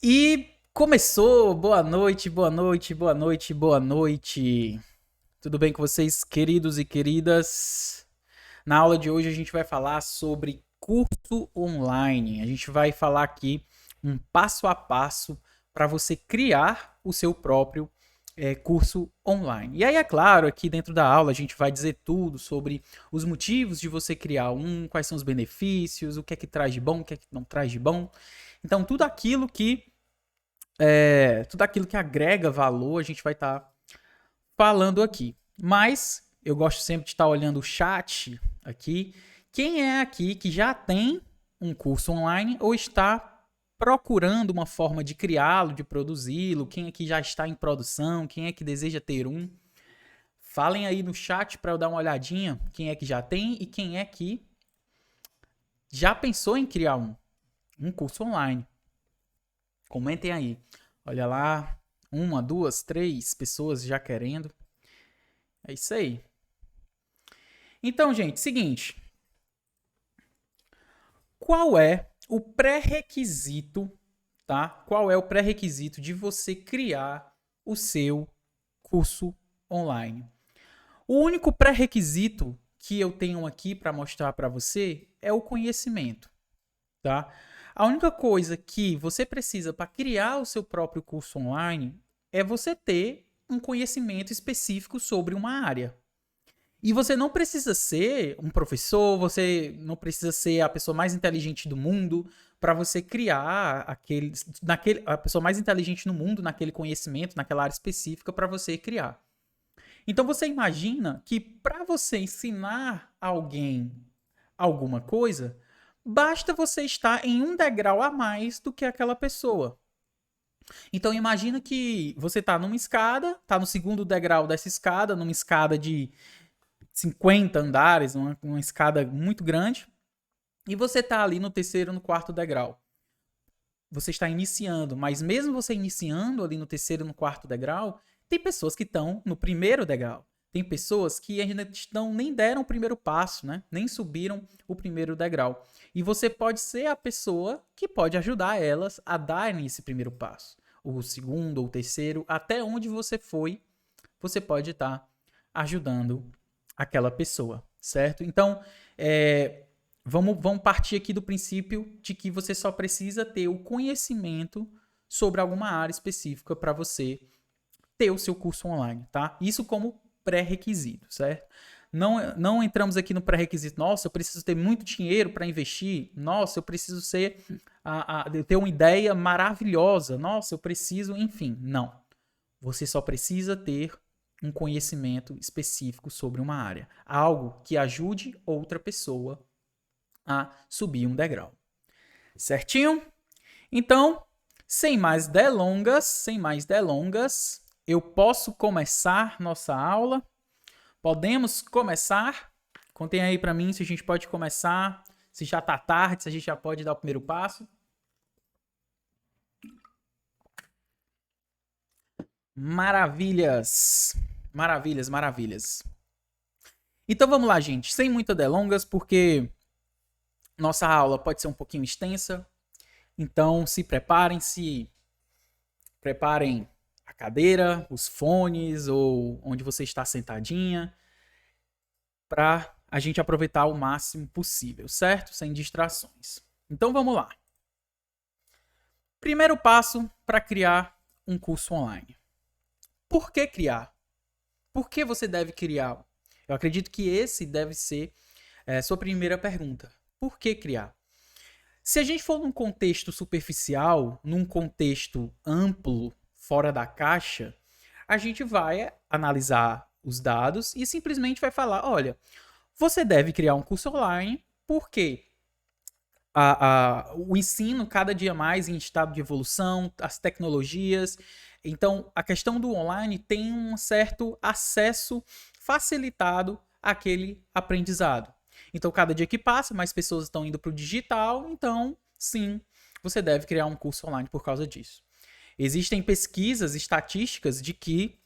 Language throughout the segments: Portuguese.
E começou! Boa noite, boa noite, boa noite, boa noite. Tudo bem com vocês, queridos e queridas? Na aula de hoje a gente vai falar sobre curso online. A gente vai falar aqui um passo a passo para você criar o seu próprio curso online. E aí, é claro, aqui dentro da aula a gente vai dizer tudo sobre os motivos de você criar quais são os benefícios, o que é que traz de bom, o que é que não traz de bom. Então, tudo aquilo que agrega valor, a gente vai estar falando aqui. Mas eu gosto sempre de estar olhando o chat aqui. Quem é aqui que já tem um curso online ou está procurando uma forma de criá-lo, de produzi-lo? Quem aqui já está em produção? Quem é que deseja ter um? Falem aí no chat para eu dar uma olhadinha. Quem é que já tem e quem é que já pensou em criar um curso online? Comentem aí. Olha lá, uma, duas, três pessoas já querendo. É isso aí. Então, gente, seguinte. Qual é o pré-requisito, tá? Qual é o pré-requisito de você criar o seu curso online? O único pré-requisito que eu tenho aqui para mostrar para você é o conhecimento, tá? A única coisa que você precisa para criar o seu próprio curso online é você ter um conhecimento específico sobre uma área. E você não precisa ser um professor, você não precisa ser a pessoa mais inteligente do mundo para você criar a pessoa mais inteligente no mundo naquele conhecimento, naquela área específica para você criar. Então você imagina que para você ensinar alguém alguma coisa, basta você estar em um degrau a mais do que aquela pessoa. Então imagina que você está numa escada, está no segundo degrau dessa escada, numa escada de 50 andares, uma escada muito grande, e você está ali no terceiro, no quarto degrau. Você está iniciando, mas mesmo você iniciando ali no terceiro, no quarto degrau, tem pessoas que estão no primeiro degrau. Tem pessoas que ainda nem deram o primeiro passo, né? Nem subiram o primeiro degrau. E você pode ser a pessoa que pode ajudar elas a darem esse primeiro passo. O segundo ou o terceiro, até onde você foi, você pode estar ajudando aquela pessoa, certo? Então, vamos partir aqui do princípio de que você só precisa ter o conhecimento sobre alguma área específica para você ter o seu curso online, tá? Isso como pré-requisito, certo? Não entramos aqui no pré-requisito. Nossa, eu preciso ter muito dinheiro para investir. Nossa, eu preciso ter uma ideia maravilhosa. Nossa, eu preciso, enfim, não. Você só precisa ter um conhecimento específico sobre uma área. Algo que ajude outra pessoa a subir um degrau. Certinho? Então, sem mais delongas, eu posso começar nossa aula? Podemos começar? Contem aí para mim se a gente pode começar, se já tá tarde, se a gente já pode dar o primeiro passo. Maravilhas! Maravilhas, maravilhas. Então vamos lá, gente, sem muitas delongas, porque nossa aula pode ser um pouquinho extensa. Então preparem a cadeira, os fones ou onde você está sentadinha para a gente aproveitar o máximo possível, certo? Sem distrações. Então vamos lá. Primeiro passo para criar um curso online. Por que criar? Por que você deve criar? Eu acredito que esse deve ser sua primeira pergunta. Por que criar? Se a gente for num contexto superficial, num contexto amplo, fora da caixa, a gente vai analisar os dados e simplesmente vai falar: olha, você deve criar um curso online porque o ensino cada dia mais em estado de evolução, as tecnologias. Então, a questão do online tem um certo acesso facilitado àquele aprendizado. Então, cada dia que passa, mais pessoas estão indo para o digital. Então, sim, você deve criar um curso online por causa disso. Existem pesquisas estatísticas de que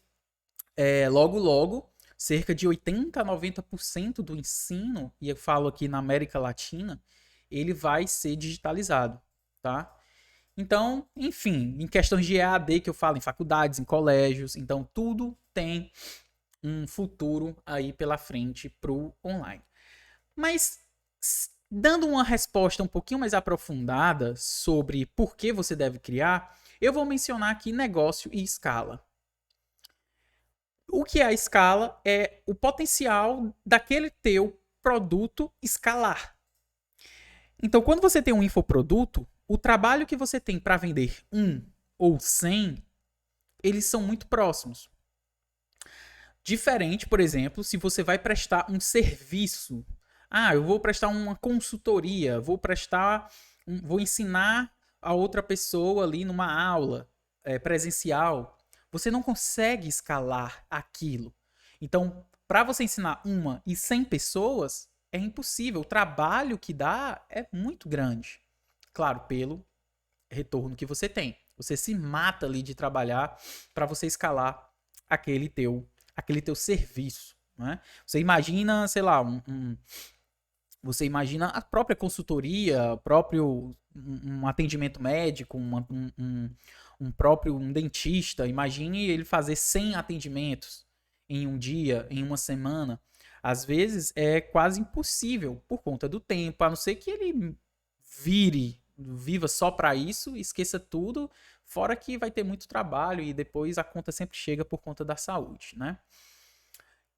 logo, logo, cerca de 80 a 90% do ensino, e eu falo aqui na América Latina, ele vai ser digitalizado, tá? Então, enfim, em questões de EAD que eu falo, em faculdades, em colégios, então tudo tem um futuro aí pela frente pro online. Mas dando uma resposta um pouquinho mais aprofundada sobre por que você deve criar, eu vou mencionar aqui negócio e escala. O que é a escala? É o potencial daquele teu produto escalar. Então, quando você tem um infoproduto, o trabalho que você tem para vender 1 ou 100, eles são muito próximos. Diferente, por exemplo, se você vai prestar um serviço. Ah, eu vou prestar uma consultoria, vou ensinar a outra pessoa ali numa aula presencial. Você não consegue escalar aquilo. Então, para você ensinar 1 e 100 pessoas, é impossível. O trabalho que dá é muito grande. Claro, pelo retorno que você tem. Você se mata ali de trabalhar para você escalar aquele teu serviço. Né? Você imagina, sei lá, você imagina a própria consultoria, próprio um atendimento médico, um dentista. Imagine ele fazer 100 atendimentos em um dia, em uma semana. Às vezes é quase impossível por conta do tempo, a não ser que ele viva só para isso, esqueça tudo, fora que vai ter muito trabalho e depois a conta sempre chega por conta da saúde, né?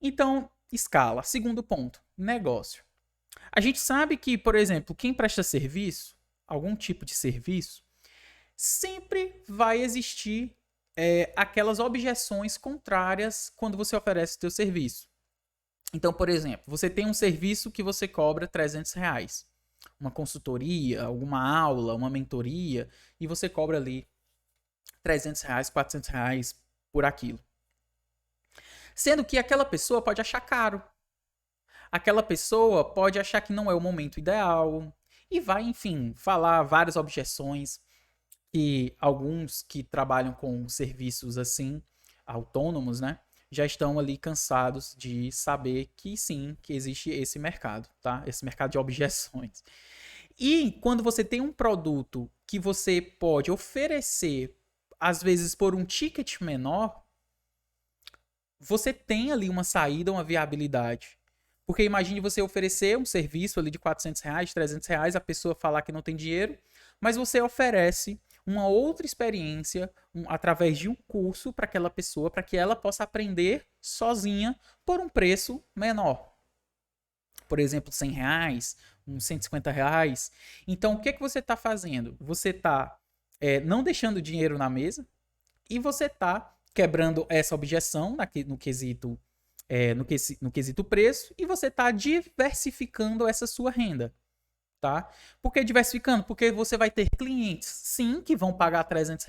Então, escala. Segundo ponto, negócio. A gente sabe que, por exemplo, quem presta serviço, algum tipo de serviço, sempre vai existir aquelas objeções contrárias quando você oferece o seu serviço. Então, por exemplo, você tem um serviço que você cobra R$ 300. Uma consultoria, alguma aula, uma mentoria, e você cobra ali R$ 300, R$ 400 por aquilo. Sendo que aquela pessoa pode achar caro. Aquela pessoa pode achar que não é o momento ideal e vai, enfim, falar várias objeções que alguns que trabalham com serviços assim, autônomos, né, já estão ali cansados de saber que sim, que existe esse mercado, tá? Esse mercado de objeções. E quando você tem um produto que você pode oferecer, às vezes por um ticket menor, você tem ali uma saída, uma viabilidade. Porque imagine você oferecer um serviço ali de R$ 400, R$ 300, a pessoa falar que não tem dinheiro, mas você oferece uma outra experiência através de um curso para aquela pessoa, para que ela possa aprender sozinha por um preço menor. Por exemplo, R$ 100, uns R$ 150. Então, o que você está fazendo? Você está não deixando dinheiro na mesa e você está quebrando essa objeção no quesito no quesito preço, e você está diversificando essa sua renda. Tá? Por que diversificando? Porque você vai ter clientes, sim, que vão pagar R$ 300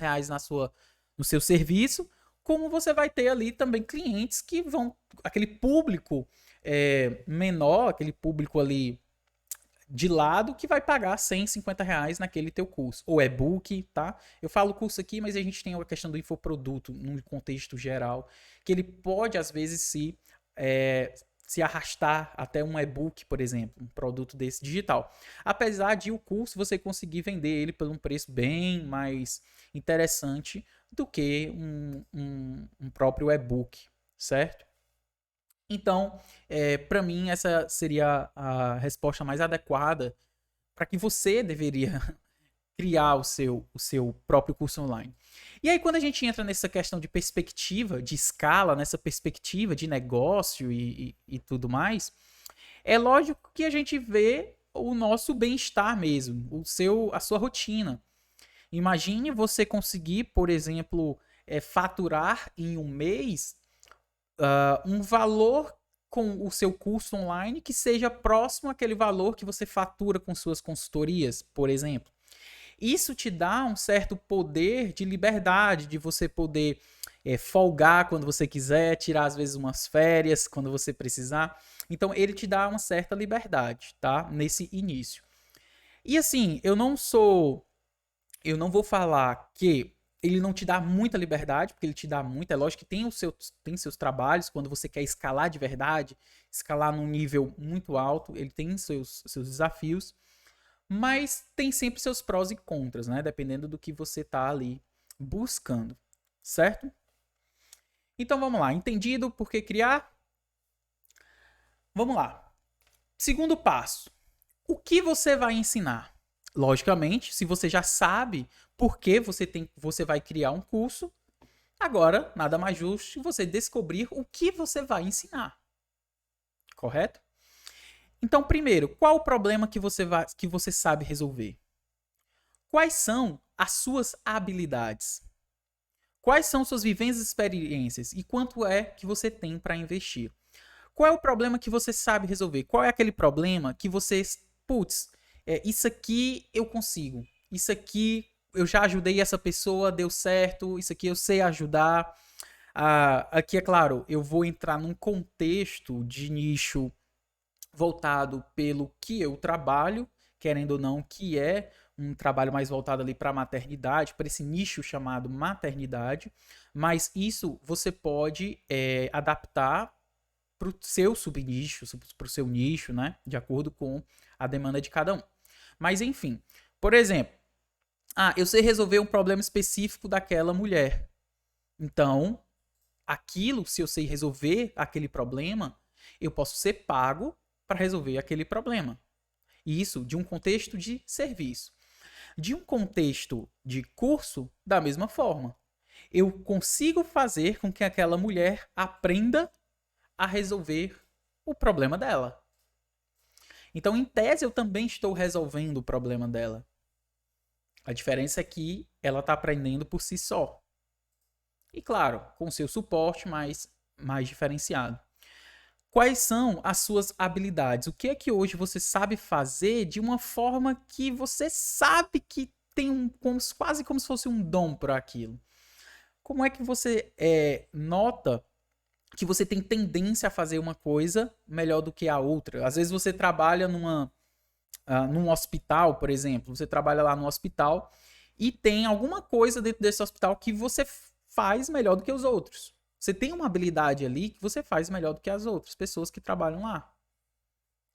no seu serviço, como você vai ter ali também clientes que vão, aquele público menor, aquele público ali de lado, que vai pagar R$ 150 naquele teu curso. Ou e-book, tá? Eu falo curso aqui, mas a gente tem a questão do infoproduto, num contexto geral, que ele pode, às vezes, se arrastar até um e-book, por exemplo, um produto desse digital. Apesar de o curso você conseguir vender ele por um preço bem mais interessante do que um próprio e-book, certo? Então, para mim, essa seria a resposta mais adequada para que você deveria criar o seu próprio curso online. E aí, quando a gente entra nessa questão de perspectiva, de escala, nessa perspectiva de negócio e tudo mais, é lógico que a gente vê o nosso bem-estar mesmo, a sua rotina. Imagine você conseguir, por exemplo, faturar em um mês um valor com o seu curso online que seja próximo àquele valor que você fatura com suas consultorias, por exemplo. Isso te dá um certo poder de liberdade, de você poder folgar quando você quiser, tirar às vezes umas férias quando você precisar. Então ele te dá uma certa liberdade, tá? Nesse início. E assim, eu não vou falar que ele não te dá muita liberdade, porque ele te dá muito. É lógico que tem seus trabalhos, quando você quer escalar de verdade, escalar num nível muito alto, ele tem seus desafios. mas tem sempre seus prós e contras, né? Dependendo do que você tá ali buscando, certo? Então vamos lá, entendido por que criar? Vamos lá. Segundo passo, o que você vai ensinar? Logicamente, se você já sabe por que você vai criar um curso, agora nada mais justo você descobrir o que você vai ensinar. Correto? Então, primeiro, qual o problema que você sabe resolver? Quais são as suas habilidades? Quais são suas vivências e experiências? E quanto é que você tem para investir? Qual é o problema que você sabe resolver? Qual é aquele problema que você, putz, isso aqui eu consigo. Isso aqui eu já ajudei essa pessoa, deu certo. Isso aqui eu sei ajudar. Aqui, é claro, eu vou entrar num contexto de nicho voltado pelo que eu trabalho, querendo ou não, que é um trabalho mais voltado ali para a maternidade, para esse nicho chamado maternidade, mas isso você pode adaptar para o seu subnicho, para o seu nicho, né? De acordo com a demanda de cada um. Mas enfim, por exemplo, eu sei resolver um problema específico daquela mulher. Então, aquilo, se eu sei resolver aquele problema, eu posso ser pago para resolver aquele problema. E isso de um contexto de serviço. De um contexto de curso, da mesma forma. Eu consigo fazer com que aquela mulher aprenda a resolver o problema dela. Então, em tese, eu também estou resolvendo o problema dela. A diferença é que ela está aprendendo por si só. E claro, com seu suporte mais diferenciado. Quais são as suas habilidades? O que é que hoje você sabe fazer de uma forma que você sabe que tem quase como se fosse um dom para aquilo? Como é que você nota que você tem tendência a fazer uma coisa melhor do que a outra? Às vezes você trabalha num hospital, por exemplo. Você trabalha lá no hospital e tem alguma coisa dentro desse hospital que você faz melhor do que os outros. Você tem uma habilidade ali que você faz melhor do que as outras pessoas que trabalham lá.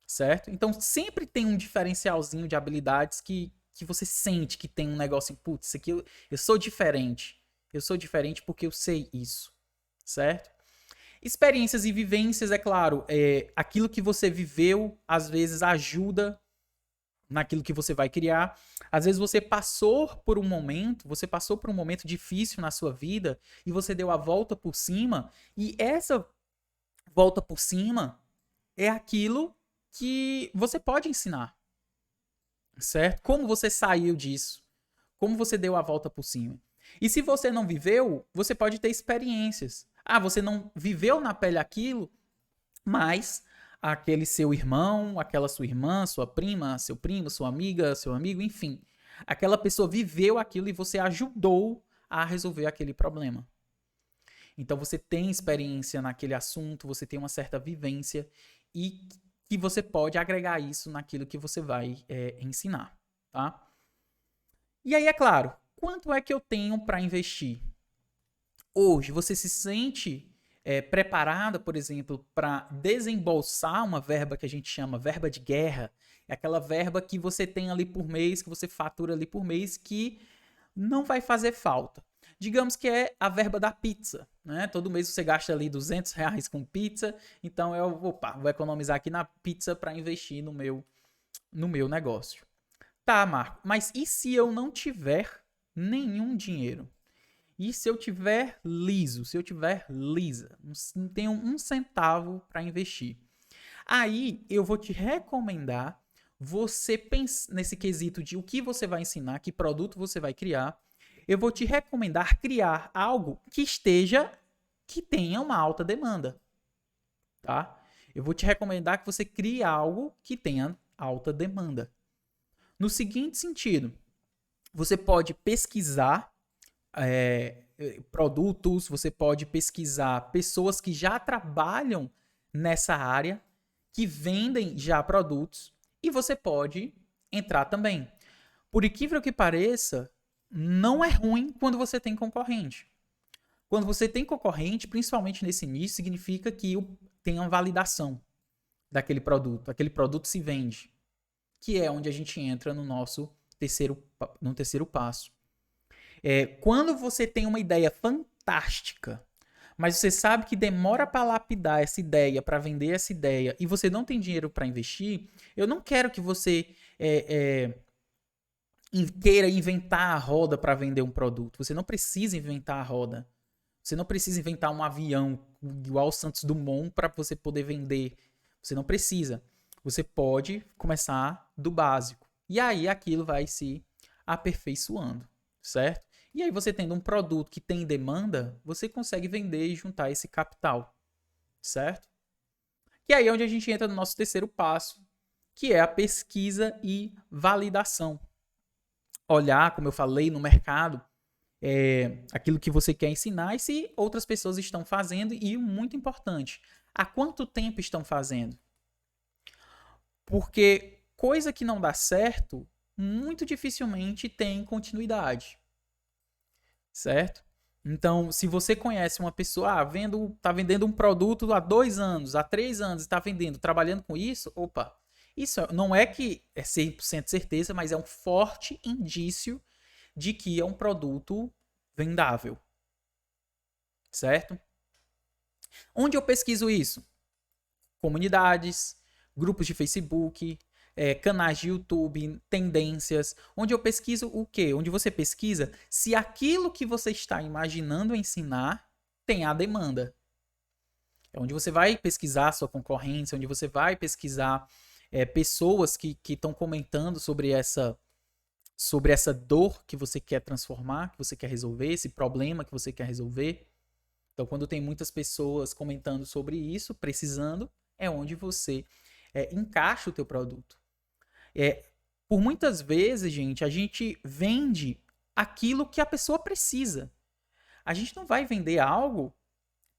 Certo? Então sempre tem um diferencialzinho de habilidades que você sente que tem um negócio, putz, isso aqui eu sou diferente. Eu sou diferente porque eu sei isso. Certo? Experiências e vivências, é claro, aquilo que você viveu às vezes ajuda naquilo que você vai criar. Às vezes você passou por um momento difícil na sua vida e você deu a volta por cima, e essa volta por cima é aquilo que você pode ensinar. Certo? Como você saiu disso? Como você deu a volta por cima? E se você não viveu, você pode ter experiências. Você não viveu na pele aquilo, mas aquele seu irmão, aquela sua irmã, sua prima, seu primo, sua amiga, seu amigo, enfim. Aquela pessoa viveu aquilo e você ajudou a resolver aquele problema. Então você tem experiência naquele assunto, você tem uma certa vivência e que você pode agregar isso naquilo que você vai ensinar, tá? E aí, é claro, quanto é que eu tenho para investir? Hoje, você se sente preparada, por exemplo, para desembolsar uma verba que a gente chama verba de guerra? É aquela verba que você tem ali por mês, que você fatura ali por mês, que não vai fazer falta. Digamos que é a verba da pizza, né? Todo mês você gasta ali R$ 200 com pizza, então eu vou economizar aqui na pizza para investir no meu negócio. Tá, Marco, mas e se eu não tiver nenhum dinheiro? E se eu tiver liso, se eu tiver lisa, não tenho um centavo para investir? Aí eu vou te recomendar você pensar nesse quesito de o que você vai ensinar, que produto você vai criar. Eu vou te recomendar criar algo que tenha uma alta demanda, tá? Eu vou te recomendar que você crie algo que tenha alta demanda. No seguinte sentido, você pode pesquisar produtos, você pode pesquisar pessoas que já trabalham nessa área, que vendem já produtos, e você pode entrar também. Por incrível que pareça, não é ruim quando você tem concorrente. Quando você tem concorrente, principalmente nesse início, significa que tem uma validação daquele produto. Aquele produto se vende. que é onde a gente entra no nosso terceiro passo. Quando você tem uma ideia fantástica, mas você sabe que demora para lapidar essa ideia, para vender essa ideia, e você não tem dinheiro para investir, eu não quero que você queira inventar a roda para vender um produto. Você não precisa inventar a roda. Você não precisa inventar um avião igual o Santos Dumont para você poder vender. Você não precisa. Você pode começar do básico. E aí aquilo vai se aperfeiçoando, certo? E aí você tendo um produto que tem demanda, você consegue vender e juntar esse capital, certo? E aí é onde a gente entra no nosso terceiro passo, que é a pesquisa e validação. Olhar, como eu falei, no mercado, aquilo que você quer ensinar e se outras pessoas estão fazendo, e muito importante, há quanto tempo estão fazendo? Porque coisa que não dá certo, muito dificilmente tem continuidade, certo? Então, se você conhece uma pessoa, tá vendendo um produto há 2 anos, há 3 anos, está vendendo, trabalhando com isso, opa, isso não é que é 100% certeza, mas é um forte indício de que é um produto vendável, certo? Onde eu pesquiso isso? Comunidades, grupos de Facebook, canais de YouTube, tendências, onde eu pesquiso o quê? Onde você pesquisa se aquilo que você está imaginando ensinar tem a demanda. É onde você vai pesquisar a sua concorrência, onde você vai pesquisar pessoas que estão comentando sobre essa dor que você quer transformar, que você quer resolver, esse problema que você quer resolver. Então, quando tem muitas pessoas comentando sobre isso, precisando, é onde você encaixa o teu produto. Por muitas vezes, gente, a gente vende aquilo que a pessoa precisa. A gente não vai vender algo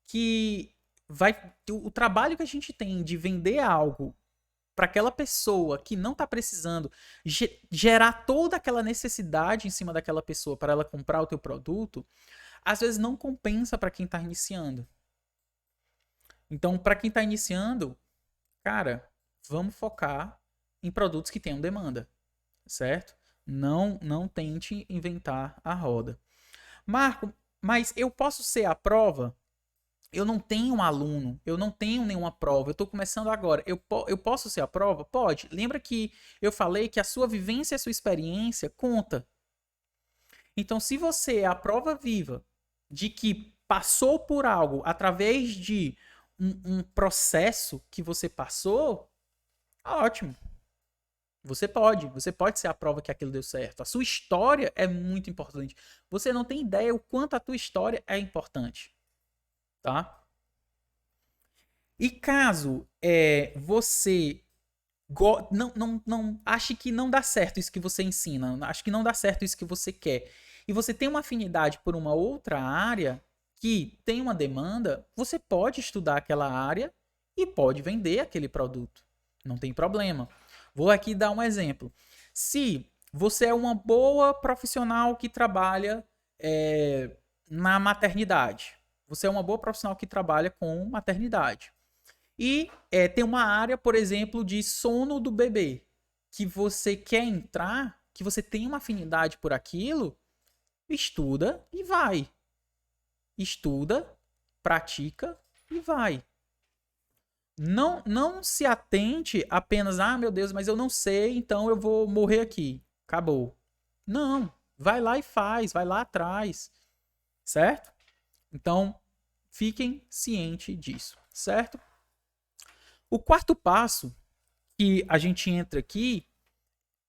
que o trabalho que a gente tem de vender algo para aquela pessoa que não está precisando, gerar toda aquela necessidade em cima daquela pessoa para ela comprar o teu produto, às vezes não compensa para quem está iniciando. Então, para quem está iniciando, cara, vamos focar em produtos que tenham demanda, certo? Não tente inventar a roda. Marco, mas eu posso ser a prova? Eu não tenho um aluno, eu não tenho nenhuma prova, eu estou começando agora. Eu posso ser a prova? Pode. Lembra que eu falei que a sua vivência e a sua experiência conta. Então, se você é a prova viva de que passou por algo através de um processo que você passou, ótimo. Você pode ser a prova que aquilo deu certo. A sua história é muito importante. Você não tem ideia o quanto a tua história é importante. Tá? E caso você não ache que não dá certo isso que você ensina, ache que não dá certo isso que você quer, e você tem uma afinidade por uma outra área que tem uma demanda, você pode estudar aquela área e pode vender aquele produto. Não tem problema. Vou aqui dar um exemplo. Se você é uma boa profissional que trabalha na maternidade, você é uma boa profissional que trabalha com maternidade. E tem uma área, por exemplo, de sono do bebê, que você quer entrar, que você tem uma afinidade por aquilo, estuda e vai. Estuda, pratica e vai. Não se atente apenas, meu Deus, mas eu não sei, então eu vou morrer aqui. Acabou. Não, vai lá e faz, vai lá atrás. Certo? Então, fiquem cientes disso, certo? O quarto passo que a gente entra aqui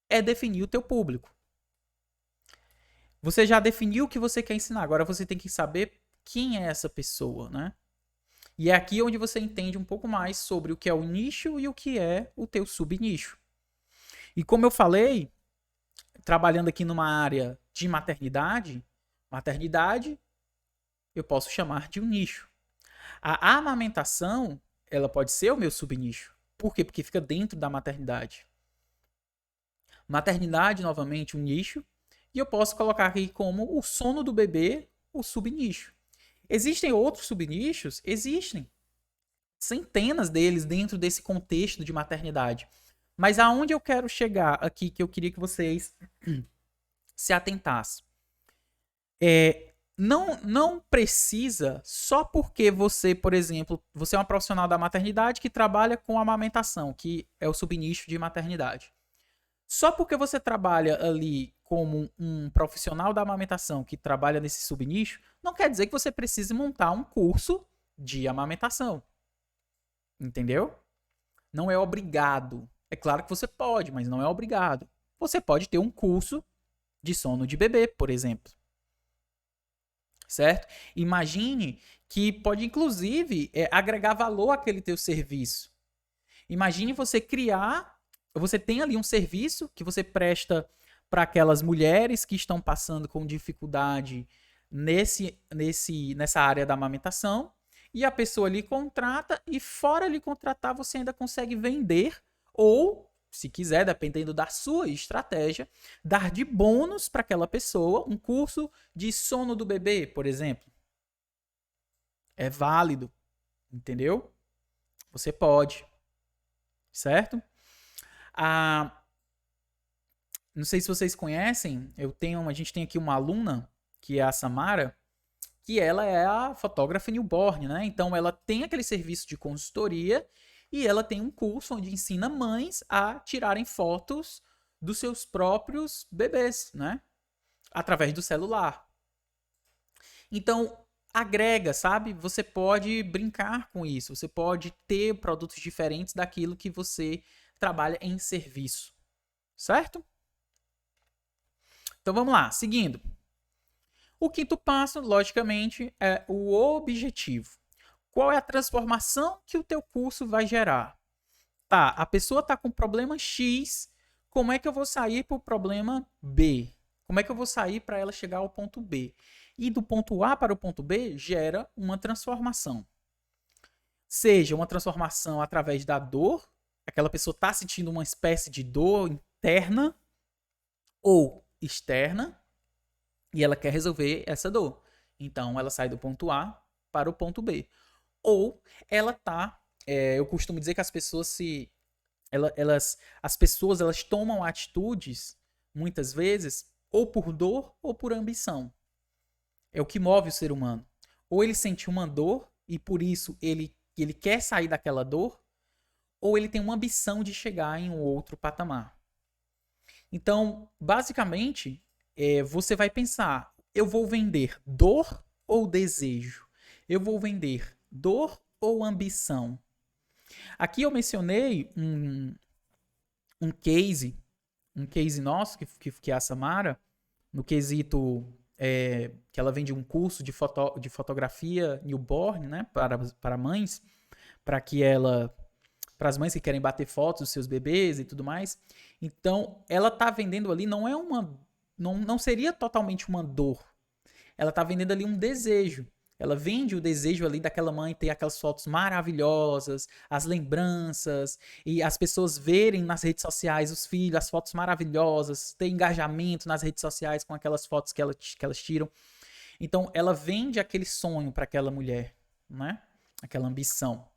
é definir o teu público. Você já definiu o que você quer ensinar, agora você tem que saber quem é essa pessoa, né? E é aqui onde você entende um pouco mais sobre o que é o nicho e o que é o teu subnicho. E como eu falei, trabalhando aqui numa área de maternidade eu posso chamar de um nicho. A amamentação, ela pode ser o meu subnicho. Por quê? Porque fica dentro da maternidade. Maternidade, novamente, um nicho. E eu posso colocar aqui como o sono do bebê, o subnicho. Existem outros subnichos? Existem. Centenas deles dentro desse contexto de maternidade. Mas aonde eu quero chegar aqui, que eu queria que vocês se atentassem. Não precisa, só porque você, por exemplo, você é uma profissional da maternidade que trabalha com amamentação, que é o subnicho de maternidade. Só porque você trabalha ali como um profissional da amamentação que trabalha nesse subnicho, não quer dizer que você precise montar um curso de amamentação. Entendeu? Não é obrigado. É claro que você pode, mas não é obrigado. Você pode ter um curso de sono de bebê, por exemplo. Certo? Imagine que pode, inclusive, agregar valor àquele teu serviço. Imagine você criar, você tem ali um serviço que você presta para aquelas mulheres que estão passando com dificuldade nessa área da amamentação, e a pessoa lhe contrata, e fora lhe contratar, você ainda consegue vender, ou, se quiser, dependendo da sua estratégia, dar de bônus para aquela pessoa um curso de sono do bebê, por exemplo. É válido, entendeu? Você pode, certo? Não sei se vocês conhecem, a gente tem aqui uma aluna, que é a Samara, que ela é a fotógrafa newborn, né? Então ela tem aquele serviço de consultoria e ela tem um curso onde ensina mães a tirarem fotos dos seus próprios bebês, né? Através do celular. Então, agrega, sabe? Você pode brincar com isso, você pode ter produtos diferentes daquilo que você trabalha em serviço, certo? Então vamos lá, seguindo. O quinto passo, logicamente, é o objetivo. Qual é a transformação que o teu curso vai gerar? Tá, a pessoa está com problema X, como é que eu vou sair para o problema B? Como é que eu vou sair para ela chegar ao ponto B? E do ponto A para o ponto B gera uma transformação. Seja uma transformação através da dor, aquela pessoa está sentindo uma espécie de dor interna ou externa, e ela quer resolver essa dor. Então ela sai do ponto A para o ponto B. Ou ela tá. Eu costumo dizer que as pessoas elas tomam atitudes, muitas vezes, ou por dor ou por ambição. É o que move o ser humano. Ou ele sente uma dor e por isso ele quer sair daquela dor, ou ele tem uma ambição de chegar em um outro patamar. Então, basicamente, você vai pensar: eu vou vender dor ou desejo? Eu vou vender dor ou ambição? Aqui eu mencionei um case nosso, que é a Samara, no quesito que ela vende um curso de fotografia newborn, né, para mães, para as mães que querem bater fotos dos seus bebês e tudo mais. Então, ela tá vendendo ali, não seria totalmente uma dor. Ela tá vendendo ali um desejo. Ela vende o desejo ali daquela mãe ter aquelas fotos maravilhosas, as lembranças, e as pessoas verem nas redes sociais os filhos, as fotos maravilhosas, ter engajamento nas redes sociais com aquelas fotos que elas tiram. Então, ela vende aquele sonho para aquela mulher, né? Aquela ambição.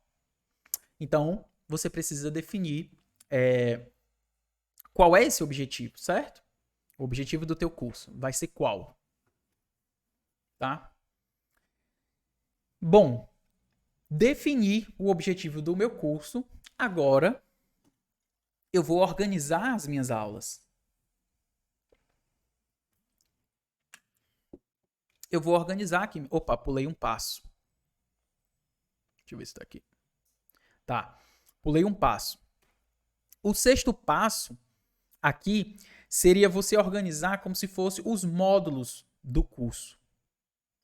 Então, você precisa definir qual é esse objetivo, certo? O objetivo do teu curso vai ser qual? Tá? Bom, definir o objetivo do meu curso. Agora, eu vou organizar as minhas aulas. Eu vou organizar aqui. Opa, pulei um passo. Deixa eu ver se tá aqui. Tá, pulei um passo. O sexto passo aqui seria você organizar como se fosse os módulos do curso,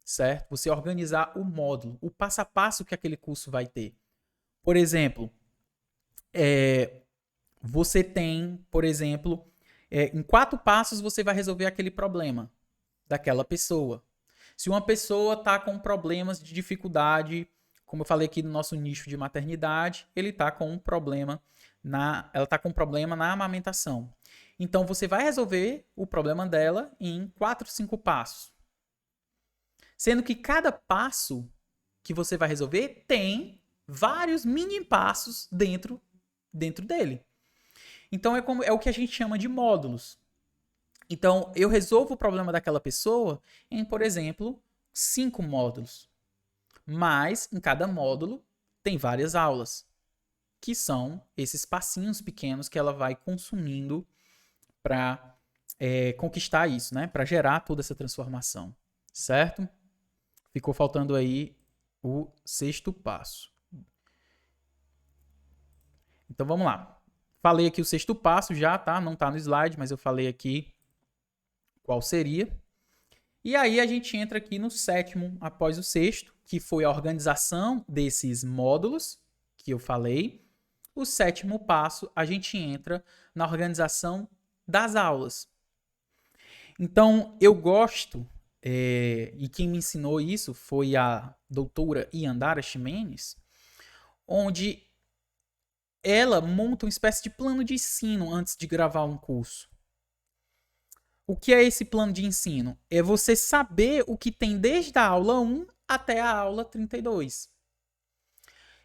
certo? Você organizar o módulo, o passo a passo que aquele curso vai ter. Por exemplo, você tem, por exemplo, em 4 passos você vai resolver aquele problema daquela pessoa. Se uma pessoa está com problemas de dificuldade, como eu falei aqui no nosso nicho de maternidade, ela está com um problema na amamentação. Então você vai resolver o problema dela em 4, 5 passos. Sendo que cada passo que você vai resolver tem vários mini passos dentro dele. Então é o que a gente chama de módulos. Então eu resolvo o problema daquela pessoa em, por exemplo, 5 módulos. Mas em cada módulo tem várias aulas, que são esses passinhos pequenos que ela vai consumindo para conquistar isso, né? Para gerar toda essa transformação, certo? Ficou faltando aí o 6º passo. Então vamos lá. Falei aqui o 6º passo já, tá? Não tá no slide, mas eu falei aqui qual seria. E aí a gente entra aqui no 7º após o 6º, que foi a organização desses módulos que eu falei. O 7º passo, a gente entra na organização das aulas. Então, eu gosto, e quem me ensinou isso foi a doutora Yandara Ximenes, onde ela monta uma espécie de plano de ensino antes de gravar um curso. O que é esse plano de ensino? É você saber o que tem desde a aula 1 até a aula 32.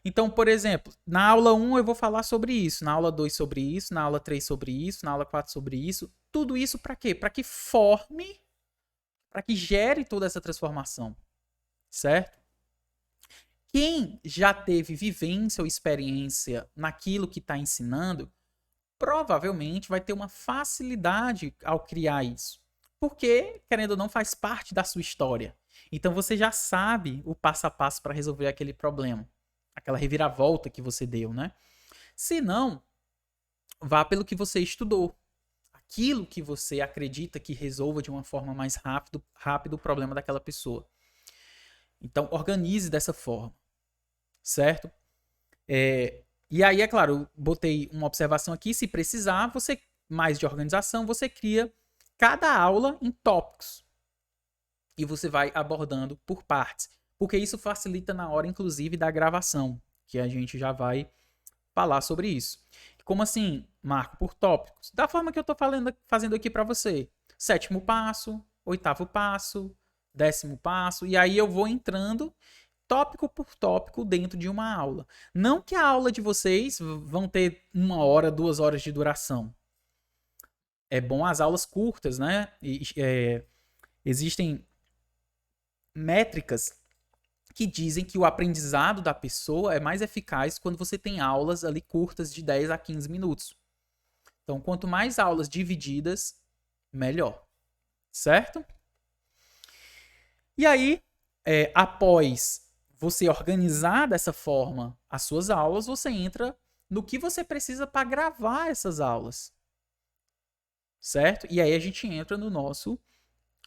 Então, por exemplo, na aula 1 eu vou falar sobre isso, na aula 2 sobre isso, na aula 3 sobre isso, na aula 4 sobre isso. Tudo isso para quê? Para que forme, para que gere toda essa transformação, certo? Quem já teve vivência ou experiência naquilo que está ensinando, provavelmente vai ter uma facilidade ao criar isso. Porque, querendo ou não, faz parte da sua história. Então você já sabe o passo a passo para resolver aquele problema. Aquela reviravolta que você deu, né? Se não, vá pelo que você estudou. Aquilo que você acredita que resolva de uma forma mais rápido o problema daquela pessoa. Então, organize dessa forma. Certo? E aí, é claro, eu botei uma observação aqui. Se precisar, você mais de organização, você cria cada aula em tópicos. E você vai abordando por partes. Porque isso facilita na hora, inclusive, da gravação. Que a gente já vai falar sobre isso. Como assim, Marco? Por tópicos. Da forma que eu estou fazendo aqui para você. 7º passo, 8º passo, 10º passo. E aí eu vou entrando tópico por tópico dentro de uma aula. Não que a aula de vocês vão ter 1 hora, 2 horas de duração. É bom as aulas curtas, né? Existem métricas que dizem que o aprendizado da pessoa é mais eficaz quando você tem aulas ali curtas de 10 a 15 minutos. Então, quanto mais aulas divididas, melhor. Certo? E aí, após você organizar dessa forma as suas aulas, você entra no que você precisa para gravar essas aulas. Certo? E aí a gente entra no nosso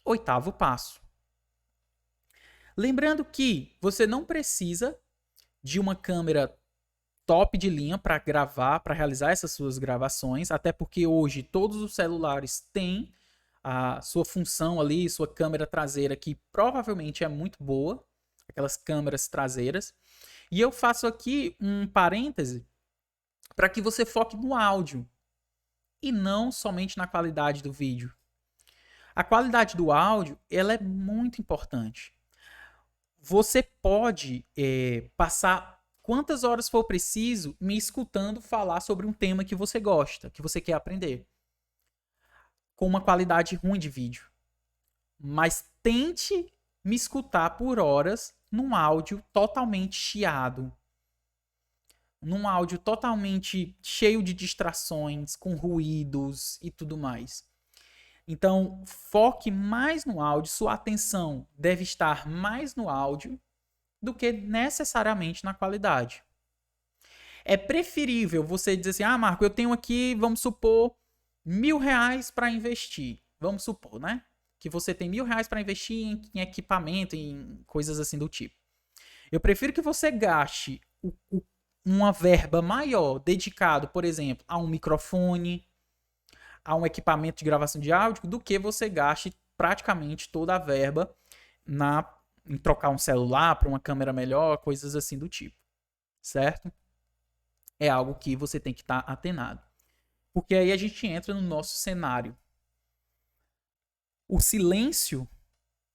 8º passo. Lembrando que você não precisa de uma câmera top de linha para gravar, para realizar essas suas gravações, até porque hoje todos os celulares têm a sua função ali, sua câmera traseira, que provavelmente é muito boa, aquelas câmeras traseiras. E eu faço aqui um parêntese para que você foque no áudio e não somente na qualidade do vídeo. A qualidade do áudio, ela é muito importante. Você pode passar quantas horas for preciso me escutando falar sobre um tema que você gosta, que você quer aprender, com uma qualidade ruim de vídeo. Mas tente me escutar por horas num áudio totalmente chiado, num áudio totalmente cheio de distrações, com ruídos e tudo mais. Então, foque mais no áudio, sua atenção deve estar mais no áudio do que necessariamente na qualidade. É preferível você dizer assim, Marco, eu tenho aqui, vamos supor, R$1.000 para investir. Vamos supor, né? Que você tem R$1.000 para investir em equipamento, em coisas assim do tipo. Eu prefiro que você gaste uma verba maior dedicado, por exemplo, a um microfone, a um equipamento de gravação de áudio, do que você gaste praticamente toda a verba em trocar um celular para uma câmera melhor, coisas assim do tipo. Certo? É algo que você tem que estar atenado. Porque aí a gente entra no nosso cenário. O silêncio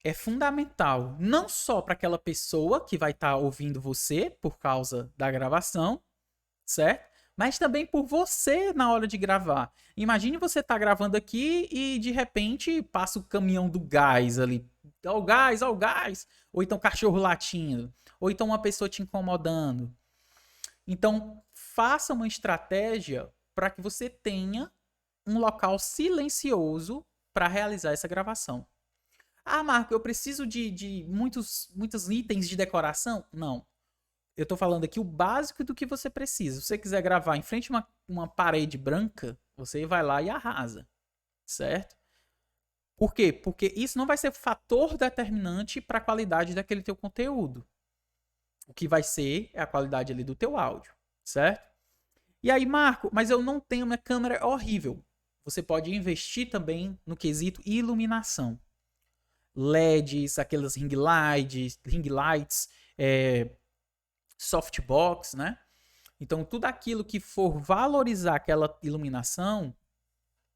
é fundamental, não só para aquela pessoa que vai estar ouvindo você por causa da gravação, certo? mas também por você na hora de gravar. Imagine você tá gravando aqui e de repente passa o caminhão do gás ali. Ó o gás, ó o gás. Ou então cachorro latindo. Ou então uma pessoa te incomodando. Então, faça uma estratégia para que você tenha um local silencioso para realizar essa gravação. Ah, Marco, eu preciso de muitos itens de decoração? Não. Eu tô falando aqui o básico do que você precisa. Se você quiser gravar em frente a uma parede branca, você vai lá e arrasa. Certo? Por quê? Porque isso não vai ser fator determinante para a qualidade daquele teu conteúdo. O que vai ser é a qualidade ali do teu áudio. Certo? E aí, Marco, mas eu não tenho, minha câmera é horrível. Você pode investir também no quesito iluminação. LEDs, aquelas ring lights, softbox, né? Então, tudo aquilo que for valorizar aquela iluminação,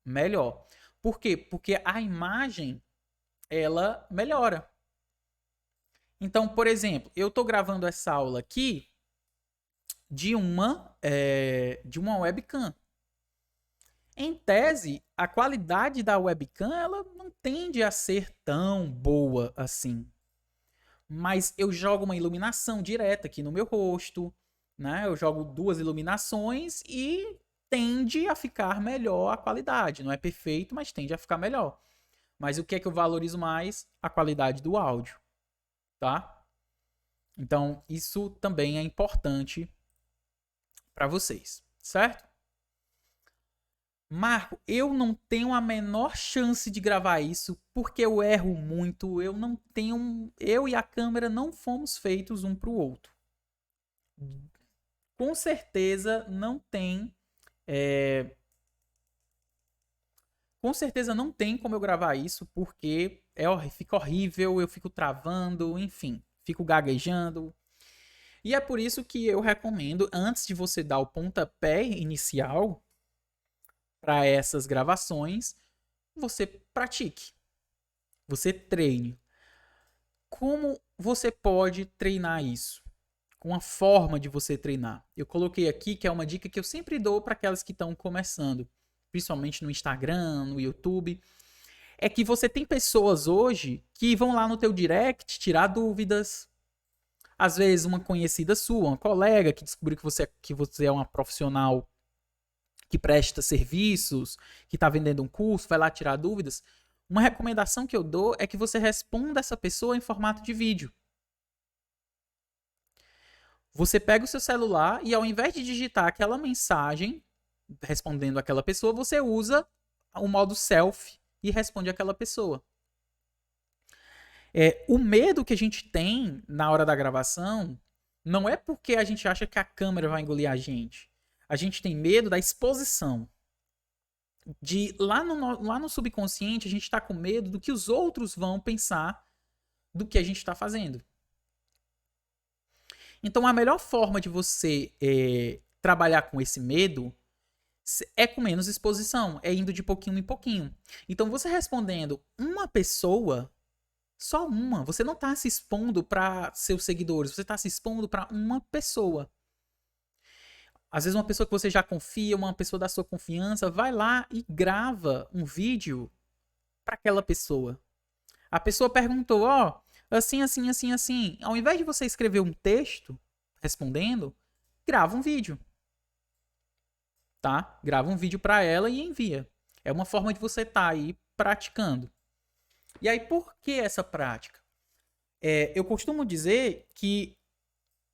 melhor. Por quê? Porque a imagem, ela melhora. Então, por exemplo, eu estou gravando essa aula aqui de uma webcam. Em tese, a qualidade da webcam ela não tende a ser tão boa assim. Mas eu jogo uma iluminação direta aqui no meu rosto, né? Eu jogo 2 iluminações e tende a ficar melhor a qualidade. Não é perfeito, mas tende a ficar melhor. Mas o que é que eu valorizo mais? A qualidade do áudio, tá? Então, isso também é importante para vocês, certo? Marco, eu não tenho a menor chance de gravar isso porque eu erro muito. Eu não tenho. Eu e a câmera não fomos feitos um para o outro. Com certeza não tem. Com certeza não tem como eu gravar isso porque fica horrível, eu fico travando, enfim, fico gaguejando. E é por isso que eu recomendo, antes de você dar o pontapé inicial para essas gravações, você pratique, você treine. Como você pode treinar isso? Com uma forma de você treinar. Eu coloquei aqui que é uma dica que eu sempre dou para aquelas que estão começando, principalmente no Instagram, no YouTube, é que você tem pessoas hoje que vão lá no teu direct tirar dúvidas. Às vezes uma conhecida sua, uma colega que descobriu que você é uma profissional que presta serviços, que está vendendo um curso, vai lá tirar dúvidas. Uma recomendação que eu dou é que você responda essa pessoa em formato de vídeo. Você pega o seu celular e ao invés de digitar aquela mensagem respondendo aquela pessoa, você usa o modo selfie e responde aquela pessoa. O medo que a gente tem na hora da gravação não é porque a gente acha que a câmera vai engolir a gente. A gente tem medo da exposição. Lá no subconsciente, a gente está com medo do que os outros vão pensar do que a gente está fazendo. Então, a melhor forma de você trabalhar com esse medo é com menos exposição, é indo de pouquinho em pouquinho. Então, você respondendo uma pessoa, só uma, você não está se expondo para seus seguidores, você está se expondo para uma pessoa. Às vezes uma pessoa que você já confia, uma pessoa da sua confiança, vai lá e grava um vídeo para aquela pessoa. A pessoa perguntou, ó, assim, assim, assim, assim. Ao invés de você escrever um texto respondendo, grava um vídeo. Tá? Grava um vídeo para ela e envia. É uma forma de você estar aí praticando. E aí, por que essa prática? Eu costumo dizer que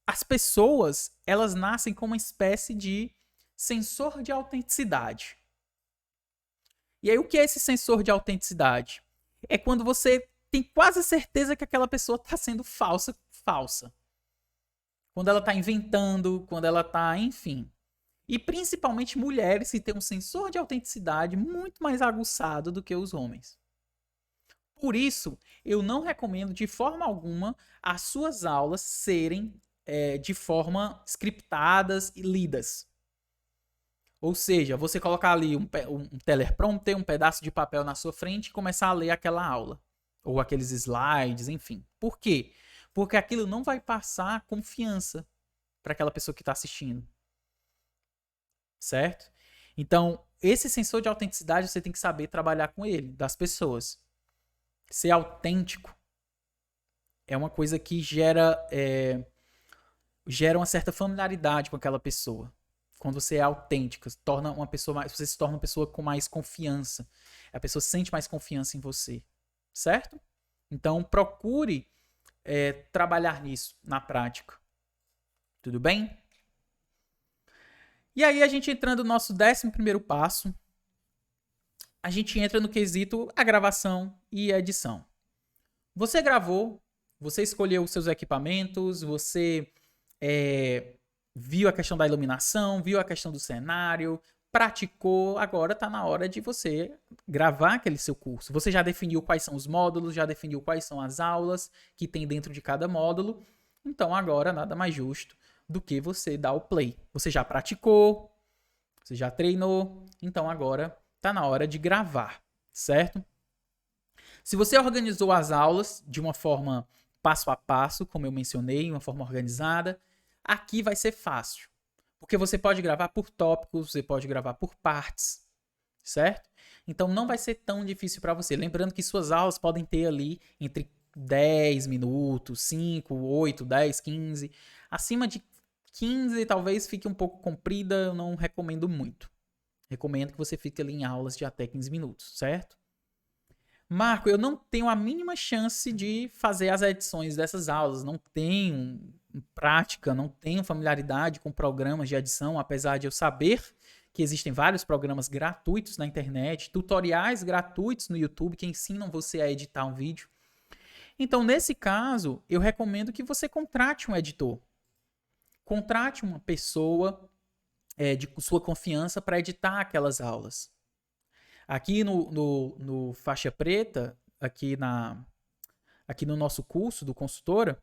as pessoas, elas nascem com uma espécie de sensor de autenticidade. E aí, o que é esse sensor de autenticidade? É quando você tem quase certeza que aquela pessoa está sendo falsa. Quando ela está inventando, quando ela está, enfim. E principalmente mulheres que têm um sensor de autenticidade muito mais aguçado do que os homens. Por isso, eu não recomendo de forma alguma as suas aulas serem de forma scriptadas e lidas. Ou seja, você colocar ali um teleprompter, um pedaço de papel na sua frente e começar a ler aquela aula. Ou aqueles slides, enfim. Por quê? Porque aquilo não vai passar confiança para aquela pessoa que está assistindo. certo? Então, esse sensor de autenticidade você tem que saber trabalhar com ele, das pessoas. Ser autêntico é uma coisa que gera uma certa familiaridade com aquela pessoa. Quando você é autêntica, você se torna uma pessoa com mais confiança. A pessoa sente mais confiança em você, certo? Então procure trabalhar nisso na prática. Tudo bem? E aí a gente entrando no nosso 11º passo, a gente entra no quesito a gravação e a edição. Você gravou, você escolheu os seus equipamentos, você viu a questão da iluminação, viu a questão do cenário, praticou, agora está na hora de você gravar aquele seu curso. Você já definiu quais são os módulos, já definiu quais são as aulas que tem dentro de cada módulo, então agora nada mais justo do que você dar o play. Você já praticou, você já treinou, então agora está na hora de gravar, certo? Se você organizou as aulas de uma forma passo a passo, como eu mencionei, uma forma organizada, aqui vai ser fácil. Porque você pode gravar por tópicos, você pode gravar por partes, certo? Então não vai ser tão difícil para você. Lembrando que suas aulas podem ter ali entre 10 minutos, 5, 8, 10, 15. Acima de 15 talvez fique um pouco comprida, eu não recomendo muito. Recomendo que você fique ali em aulas de até 15 minutos, certo? Marco, eu não tenho a mínima chance de fazer as edições dessas aulas, não tenho prática, não tenho familiaridade com programas de edição, apesar de eu saber que existem vários programas gratuitos na internet, tutoriais gratuitos no YouTube que ensinam você a editar um vídeo. Então, nesse caso, eu recomendo que você contrate um editor. Contrate uma pessoa de sua confiança para editar aquelas aulas. Aqui no Faixa Preta, aqui no nosso curso do Consultora,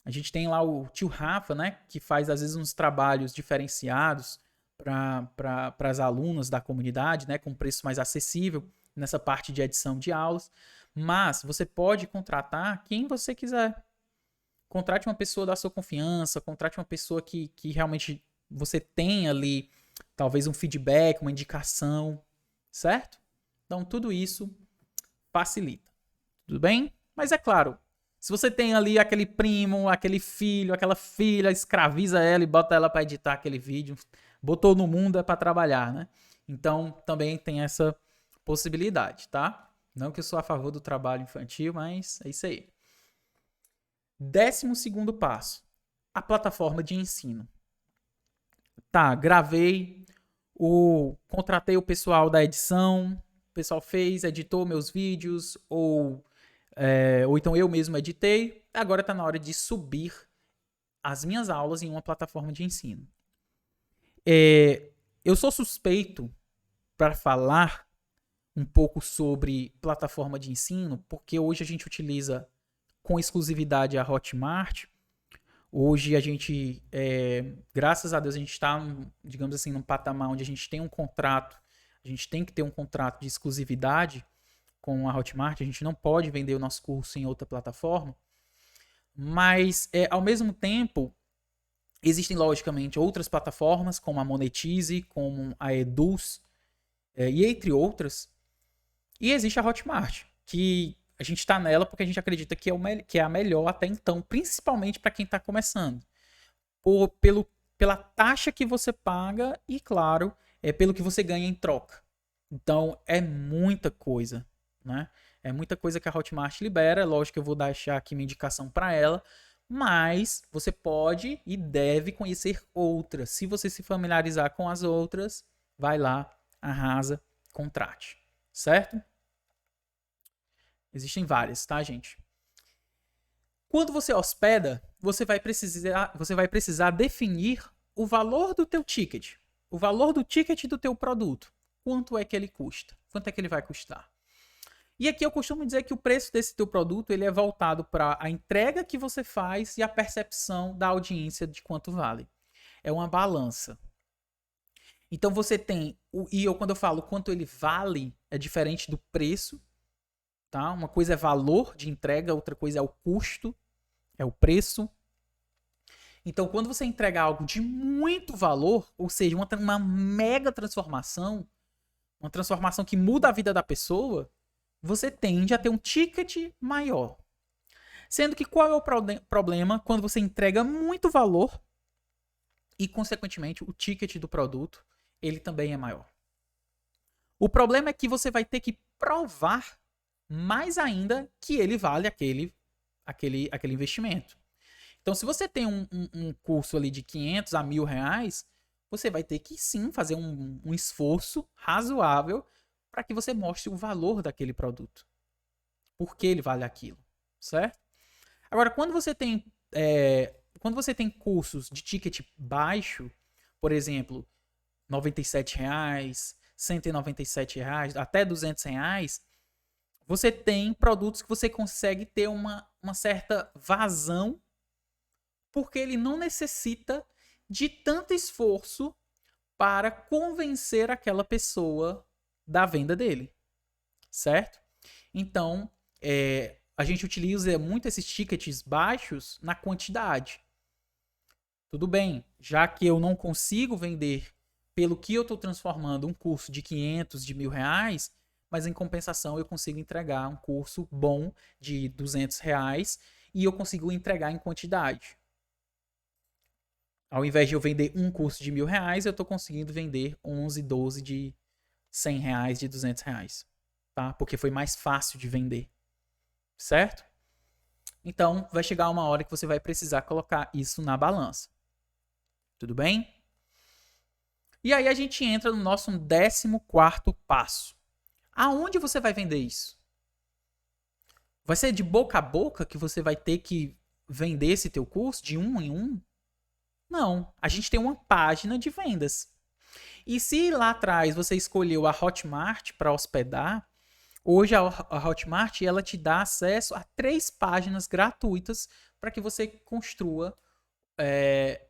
a gente tem lá o tio Rafa, né, que faz às vezes uns trabalhos diferenciados para as alunas da comunidade, né, com preço mais acessível nessa parte de edição de aulas. Mas você pode contratar quem você quiser. Contrate uma pessoa da sua confiança, contrate uma pessoa que realmente você tem ali, talvez um feedback, uma indicação, certo? Então, tudo isso facilita. Tudo bem? Mas é claro, se você tem ali aquele primo, aquele filho, aquela filha, escraviza ela e bota ela para editar aquele vídeo, botou no mundo é para trabalhar, né? Então, também tem essa possibilidade, tá? Não que eu sou a favor do trabalho infantil, mas é isso aí. 12º passo. A plataforma de ensino. Tá, gravei, contratei o pessoal da edição, o pessoal fez, editou meus vídeos, ou então eu mesmo editei. Agora está na hora de subir as minhas aulas em uma plataforma de ensino. Eu sou suspeito para falar um pouco sobre plataforma de ensino, porque hoje a gente utiliza com exclusividade a Hotmart. Hoje a gente, graças a Deus, a gente está, digamos assim, num patamar onde a gente tem um contrato, a gente tem que ter um contrato de exclusividade com a Hotmart, a gente não pode vender o nosso curso em outra plataforma, mas, ao mesmo tempo, existem, logicamente, outras plataformas, como a Monetize, como a Eduz, e entre outras, e existe a Hotmart, que a gente está nela porque a gente acredita que é a melhor até então, principalmente para quem está começando. Pela taxa que você paga e, claro, pelo que você ganha em troca. Então, é muita coisa, né? É muita coisa que a Hotmart libera. Lógico que eu vou deixar aqui minha indicação para ela, mas você pode e deve conhecer outras. Se você se familiarizar com as outras, vai lá, arrasa, contrate, certo? Existem várias, tá, gente? Quando você hospeda, você vai precisar definir o valor do teu ticket, o valor do ticket do teu produto. Quanto é que ele custa? Quanto é que ele vai custar? E aqui eu costumo dizer que o preço desse teu produto ele é voltado para a entrega que você faz e a percepção da audiência de quanto vale. É uma balança. Então você tem, quando eu falo quanto ele vale, é diferente do preço. Tá? Uma coisa é valor de entrega, outra coisa é o custo, é o preço. Então, quando você entrega algo de muito valor, ou seja, uma mega transformação, uma transformação que muda a vida da pessoa, você tende a ter um ticket maior. Sendo que qual é o problema quando você entrega muito valor e, consequentemente, o ticket do produto, ele também é maior. O problema é que você vai ter que provar mais ainda que ele vale aquele investimento. Então, se você tem um curso ali de 500 a R$ 1.000, você vai ter que sim fazer um esforço razoável para que você mostre o valor daquele produto. Por que ele vale aquilo, certo? Agora, quando você tem cursos de ticket baixo, por exemplo, R$ 97, R$ 197, até R$ 200, você tem produtos que você consegue ter uma certa vazão, porque ele não necessita de tanto esforço para convencer aquela pessoa da venda dele, certo? Então, a gente utiliza muito esses tickets baixos na quantidade. Tudo bem, já que eu não consigo vender pelo que eu estou transformando um curso de 500, de R$ 1.000, mas em compensação eu consigo entregar um curso bom de R$ 200 e eu consigo entregar em quantidade. Ao invés de eu vender um curso de R$ 1.000, eu estou conseguindo vender 11, 12 de R$ 100, de R$ 200, tá? Porque foi mais fácil de vender, certo? Então, vai chegar uma hora que você vai precisar colocar isso na balança. Tudo bem? E aí a gente entra no nosso 14º passo. Aonde você vai vender isso? Vai ser de boca a boca que você vai ter que vender esse teu curso de um em um? Não, a gente tem uma página de vendas. E se lá atrás você escolheu a Hotmart para hospedar, hoje a Hotmart ela te dá acesso a 3 páginas gratuitas para que você construa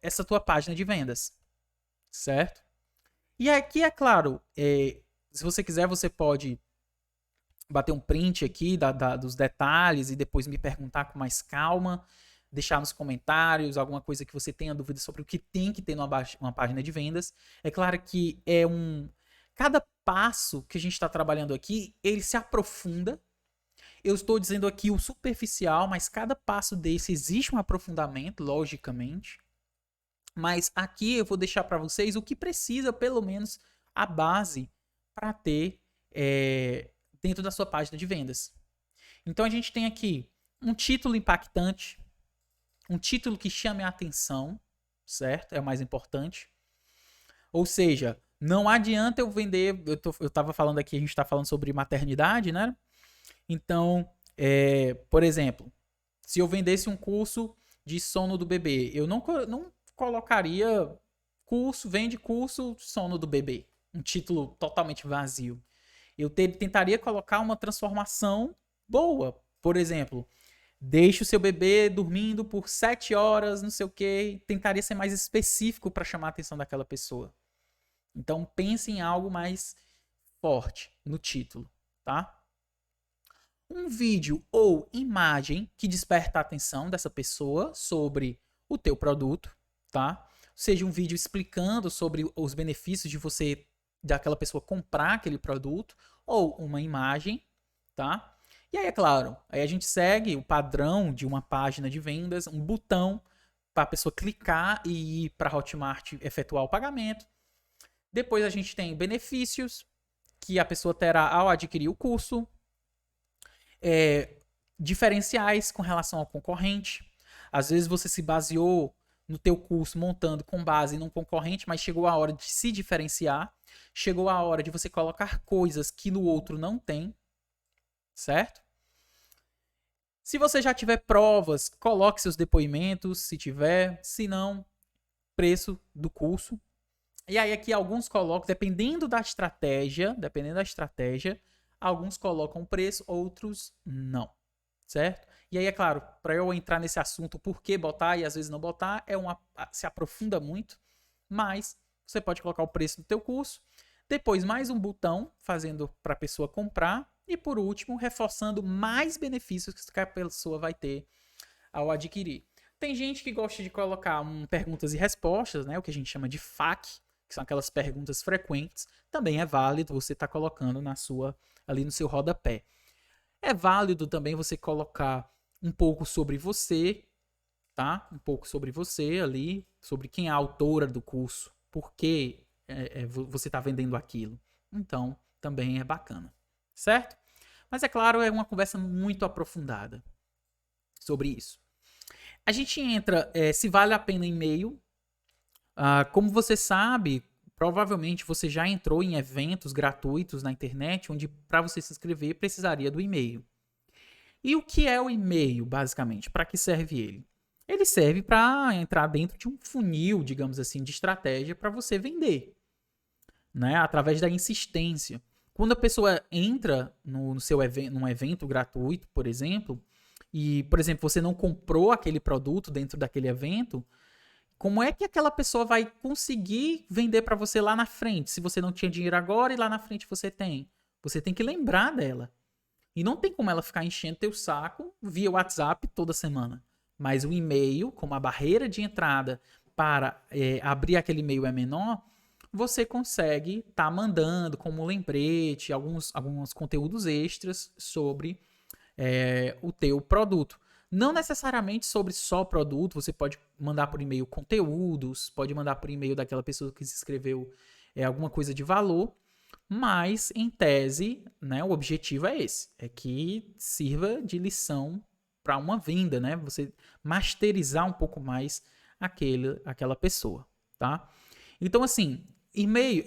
essa tua página de vendas, certo? E aqui, é claro, se você quiser, você pode bater um print aqui dos detalhes e depois me perguntar com mais calma, deixar nos comentários alguma coisa que você tenha dúvida sobre o que tem que ter numa página de vendas. É claro que cada passo que a gente está trabalhando aqui, ele se aprofunda. Eu estou dizendo aqui o superficial, mas cada passo desse existe um aprofundamento, logicamente. Mas aqui eu vou deixar para vocês o que precisa, pelo menos, a base para ter dentro da sua página de vendas. Então a gente tem aqui um título impactante, um título que chame a atenção, certo? É o mais importante. Ou seja, não adianta eu vender. Eu estava falando aqui, a gente está falando sobre maternidade, né? Então, por exemplo, se eu vendesse um curso de sono do bebê, eu não colocaria vende curso sono do bebê. Um título totalmente vazio. Eu tentaria colocar uma transformação boa. Por exemplo, deixe o seu bebê dormindo por 7 horas, não sei o quê. Tentaria ser mais específico para chamar a atenção daquela pessoa. Então pense em algo mais forte no título, tá? Um vídeo ou imagem que desperta a atenção dessa pessoa sobre o teu produto, tá? Seja um vídeo explicando sobre os benefícios daquela pessoa comprar aquele produto, ou uma imagem, tá? E aí, é claro, aí a gente segue o padrão de uma página de vendas, um botão para a pessoa clicar e ir para a Hotmart efetuar o pagamento. Depois a gente tem benefícios que a pessoa terá ao adquirir o curso, diferenciais com relação ao concorrente. Às vezes você se baseou no teu curso montando com base num concorrente, mas chegou a hora de se diferenciar, chegou a hora de você colocar coisas que no outro não tem, certo? Se você já tiver provas, coloque seus depoimentos, se tiver, se não, preço do curso. E aí aqui alguns colocam, dependendo da estratégia, alguns colocam preço, outros não, certo? E aí, é claro, para eu entrar nesse assunto, por que botar e às vezes não botar, se aprofunda muito, mas você pode colocar o preço do teu curso, depois mais um botão fazendo para a pessoa comprar e por último, reforçando mais benefícios que a pessoa vai ter ao adquirir. Tem gente que gosta de colocar perguntas e respostas, né? O que a gente chama de FAQ, que são aquelas perguntas frequentes. Também é válido você estar colocando ali no seu rodapé. É válido também você colocar um pouco sobre você, tá? Um pouco sobre você ali, sobre quem é a autora do curso, por que você está vendendo aquilo. Então, também é bacana, certo? Mas é claro, é uma conversa muito aprofundada sobre isso. A gente entra se vale a pena e-mail. Como você sabe, provavelmente você já entrou em eventos gratuitos na internet, onde para você se inscrever precisaria do e-mail. E o que é o e-mail, basicamente? Para que serve ele? Ele serve para entrar dentro de um funil, digamos assim, de estratégia para você vender, né? Através da insistência. Quando a pessoa entra num evento gratuito, por exemplo, e, por exemplo, você não comprou aquele produto dentro daquele evento, como é que aquela pessoa vai conseguir vender para você lá na frente, se você não tinha dinheiro agora e lá na frente você tem? Você tem que lembrar dela. E não tem como ela ficar enchendo teu saco via WhatsApp toda semana. Mas o e-mail, como a barreira de entrada para abrir aquele e-mail é menor, você consegue estar mandando como lembrete alguns conteúdos extras sobre o teu produto. Não necessariamente sobre só produto, você pode mandar por e-mail conteúdos, pode mandar por e-mail daquela pessoa que se inscreveu alguma coisa de valor, mas em tese, né, o objetivo é esse, é que sirva de lição para uma venda, né? Você masterizar um pouco mais aquela pessoa, tá? Então assim, e-mail,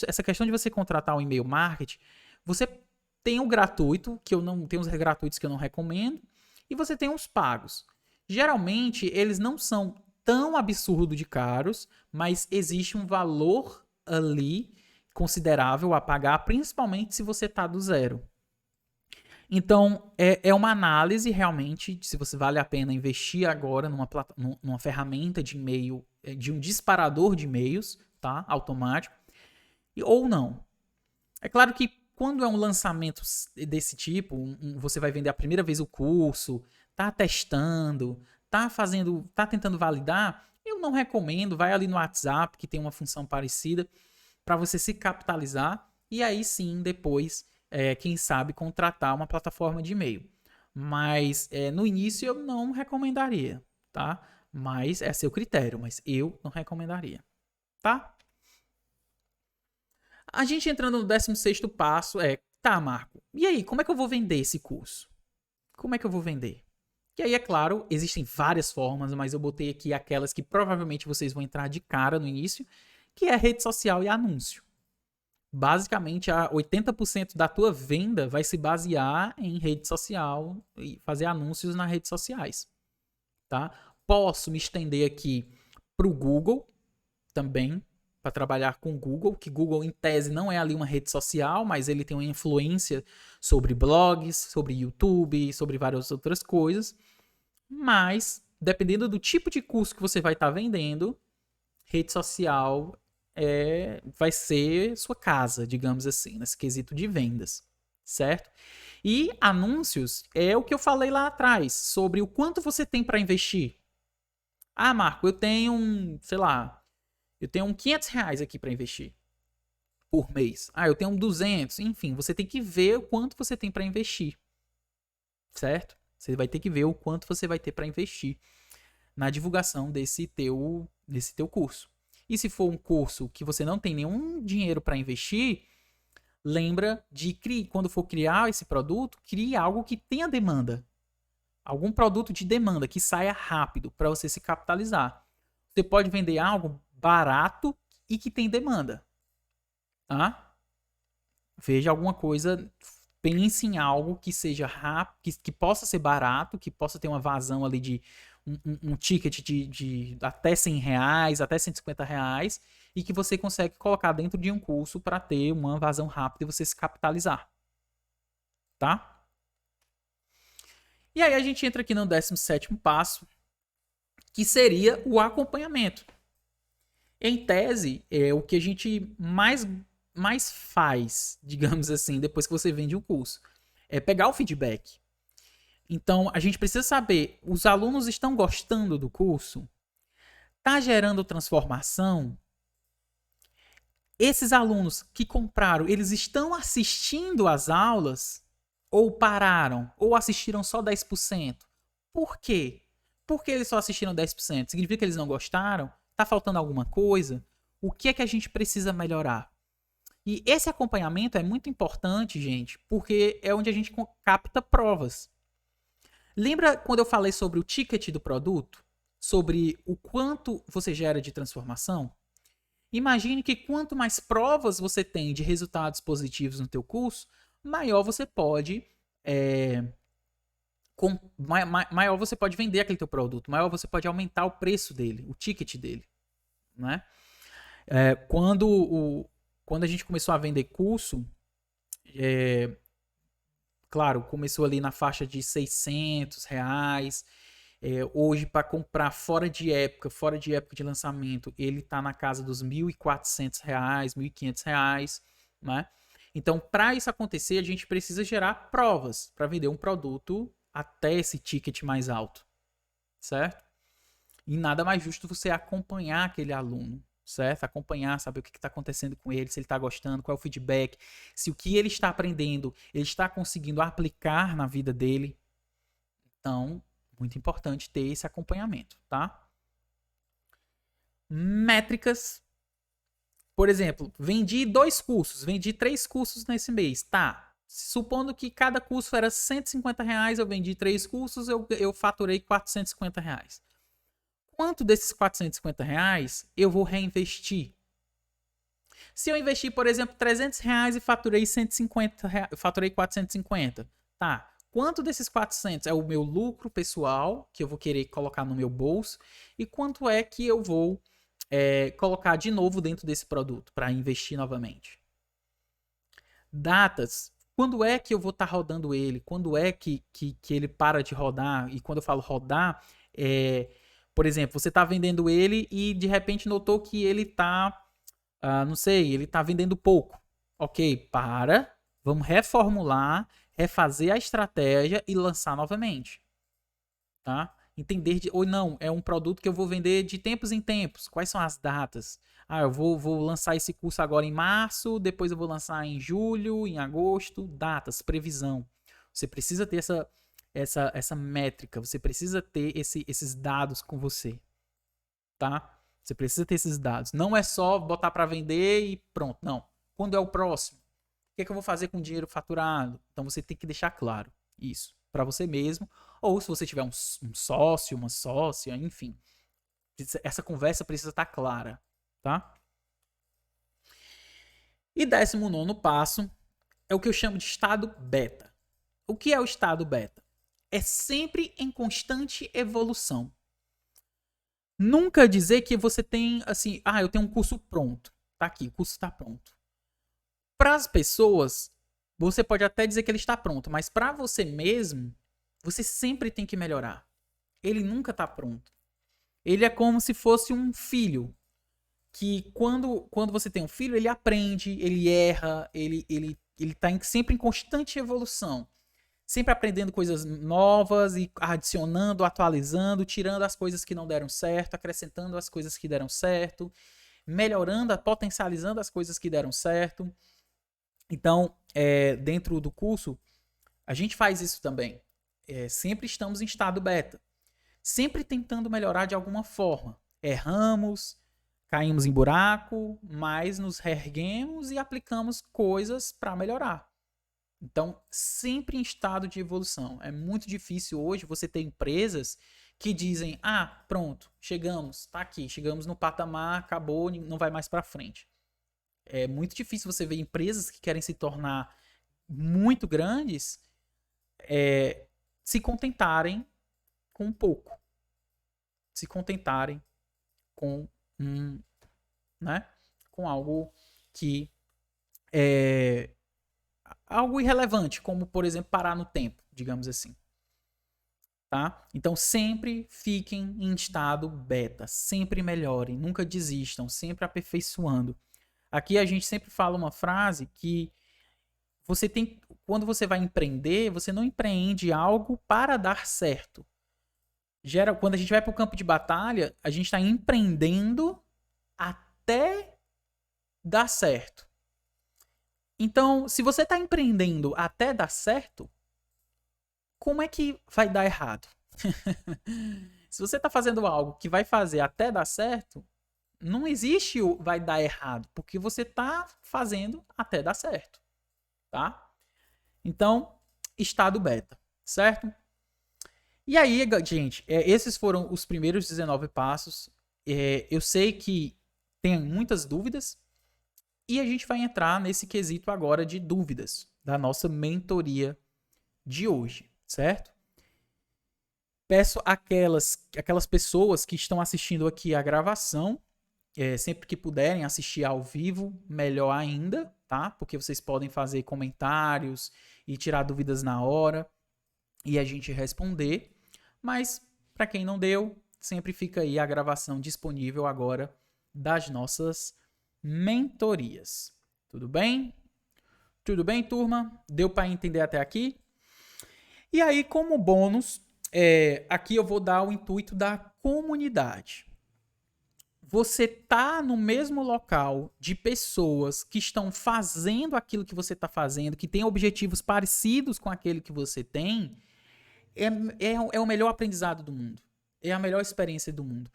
essa questão de você contratar um e-mail marketing, você tem o gratuito, que eu não tem os gratuitos que eu não recomendo, e você tem os pagos. Geralmente, eles não são tão absurdo de caros, mas existe um valor ali considerável a pagar, principalmente se você está do zero. Então, é uma análise realmente de se você vale a pena investir agora numa ferramenta de e-mail, de um disparador de e-mails, tá? Automático, ou não. É claro que quando é um lançamento desse tipo, você vai vender a primeira vez o curso, tá testando, tá tentando validar, eu não recomendo, vai ali no WhatsApp, que tem uma função parecida, para você se capitalizar e aí sim, depois, quem sabe, contratar uma plataforma de e-mail. Mas no início eu não recomendaria, tá? Mas é seu critério, mas eu não recomendaria, tá? A gente entrando no 16º passo tá, Marco, e aí, como é que eu vou vender esse curso? Como é que eu vou vender? E aí, é claro, existem várias formas, mas eu botei aqui aquelas que provavelmente vocês vão entrar de cara no início, que é rede social e anúncio. Basicamente, 80% da tua venda vai se basear em rede social e fazer anúncios nas redes sociais, tá? Posso me estender aqui para o Google também, para trabalhar com o Google, que Google em tese não é ali uma rede social, mas ele tem uma influência sobre blogs, sobre YouTube, sobre várias outras coisas. Mas, dependendo do tipo de curso que você vai estar vendendo, rede social vai ser sua casa, digamos assim, nesse quesito de vendas, certo? E anúncios é o que eu falei lá atrás, sobre o quanto você tem para investir. Ah, Marco, eu tenho, sei lá, eu tenho R$ 500 aqui para investir por mês. Ah, eu tenho 200. Enfim, você tem que ver o quanto você tem para investir, certo? Você vai ter que ver o quanto você vai ter para investir na divulgação desse teu curso. E se for um curso que você não tem nenhum dinheiro para investir, lembra de quando for criar esse produto, crie algo que tenha demanda. Algum produto de demanda que saia rápido para você se capitalizar. Você pode vender algo barato e que tem demanda. Tá? Veja alguma coisa, pense em algo que seja rápido, que possa ser barato, que possa ter uma vazão ali de um ticket de até R$ 100, até R$ 150, e que você consegue colocar dentro de um curso para ter uma vazão rápida e você se capitalizar. Tá? E aí a gente entra aqui no 17º passo, que seria o acompanhamento. Em tese, é o que a gente mais faz, digamos assim, depois que você vende o curso. É pegar o feedback. Então, a gente precisa saber, os alunos estão gostando do curso? Está gerando transformação? Esses alunos que compraram, eles estão assistindo às aulas? Ou pararam? Ou assistiram só 10%? Por quê? Por que eles só assistiram 10%? Significa que eles não gostaram? Está faltando alguma coisa? O que é que a gente precisa melhorar? E esse acompanhamento é muito importante, gente, porque é onde a gente capta provas. Lembra quando eu falei sobre o ticket do produto? Sobre o quanto você gera de transformação? Imagine que quanto mais provas você tem de resultados positivos no teu curso, maior você pode maior você pode vender aquele teu produto, maior você pode aumentar o preço dele, o ticket dele, né? Quando a gente começou a vender curso, claro, começou ali na faixa de R$ 600. Hoje, para comprar fora de época de lançamento, ele está na casa dos R$ 1.400, R$ 1.500, né? Então, para isso acontecer, a gente precisa gerar provas para vender um produto até esse ticket mais alto, certo? E nada mais justo você acompanhar aquele aluno, certo? Acompanhar, saber o que está acontecendo com ele, se ele está gostando, qual é o feedback, se o que ele está aprendendo, ele está conseguindo aplicar na vida dele. Então, muito importante ter esse acompanhamento, tá? Métricas. Por exemplo, vendi 2 cursos, vendi 3 cursos nesse mês, tá? Supondo que cada curso era R$ 150, eu vendi 3 cursos, eu faturei R$ 450. Quanto desses R$ 450 eu vou reinvestir? Se eu investir, por exemplo, R$ 300 e faturei 150, faturei 450, tá? Quanto desses 400 é o meu lucro pessoal, que eu vou querer colocar no meu bolso, e quanto é que eu vou colocar de novo dentro desse produto para investir novamente? Datas. Quando é que eu vou estar rodando ele? Quando é que ele para de rodar? E quando eu falo rodar, por exemplo, você está vendendo ele e de repente notou que ele está, não sei, ele está vendendo pouco. Ok, vamos reformular, refazer a estratégia e lançar novamente, tá? Entender ou não, é um produto que eu vou vender de tempos em tempos. Quais são as datas? Eu vou lançar esse curso agora em março, depois eu vou lançar em julho, em agosto. Datas, previsão. Você precisa ter essa métrica, você precisa ter esses dados com você, tá? Você precisa ter esses dados. Não é só botar para vender e pronto, não. Quando é o próximo? O que eu vou fazer com o dinheiro faturado? Então você tem que deixar claro isso para você mesmo, ou se você tiver um sócio, uma sócia, enfim. Essa conversa precisa estar clara, tá? E 19º passo é o que eu chamo de estado beta. O que é o estado beta? É sempre em constante evolução. Nunca dizer que você tem assim, eu tenho um curso pronto. Tá aqui, o curso está pronto. Para as pessoas, você pode até dizer que ele está pronto, mas para você mesmo, você sempre tem que melhorar. Ele nunca está pronto. Ele é como se fosse um filho, que quando você tem um filho, ele aprende, ele erra, ele está sempre em constante evolução. Sempre aprendendo coisas novas e adicionando, atualizando, tirando as coisas que não deram certo, acrescentando as coisas que deram certo, melhorando, potencializando as coisas que deram certo. Então, dentro do curso, a gente faz isso também. Sempre estamos em estado beta. Sempre tentando melhorar de alguma forma. Erramos, caímos em buraco, mas nos reerguemos e aplicamos coisas para melhorar. Então, sempre em estado de evolução. É muito difícil hoje você ter empresas que dizem, pronto, chegamos, tá aqui, chegamos no patamar, acabou, não vai mais para frente. É muito difícil você ver empresas que querem se tornar muito grandes se contentarem com pouco. Se contentarem com com algo que é algo irrelevante, como, por exemplo, parar no tempo, digamos assim. Tá? Então, sempre fiquem em estado beta, sempre melhorem, nunca desistam, sempre aperfeiçoando. Aqui a gente sempre fala uma frase que você tem, quando você vai empreender, você não empreende algo para dar certo. Quando a gente vai para o campo de batalha, a gente está empreendendo até dar certo. Então, se você está empreendendo até dar certo, como é que vai dar errado? Se você está fazendo algo que vai fazer até dar certo, não existe o vai dar errado, porque você está fazendo até dar certo, tá? Então, estado beta, certo? E aí, gente, esses foram os primeiros 19 passos. Eu sei que tem muitas dúvidas e a gente vai entrar nesse quesito agora de dúvidas da nossa mentoria de hoje, certo? Peço aquelas pessoas que estão assistindo aqui a gravação, sempre que puderem assistir ao vivo, melhor ainda, tá? Porque vocês podem fazer comentários e tirar dúvidas na hora e a gente responder. Mas, para quem não deu, sempre fica aí a gravação disponível agora das nossas mentorias. Tudo bem? Tudo bem, turma? Deu para entender até aqui? E aí, como bônus, aqui eu vou dar o intuito da comunidade. Você tá no mesmo local de pessoas que estão fazendo aquilo que você está fazendo, que têm objetivos parecidos com aquele que você tem, é o melhor aprendizado do mundo. É a melhor experiência do mundo.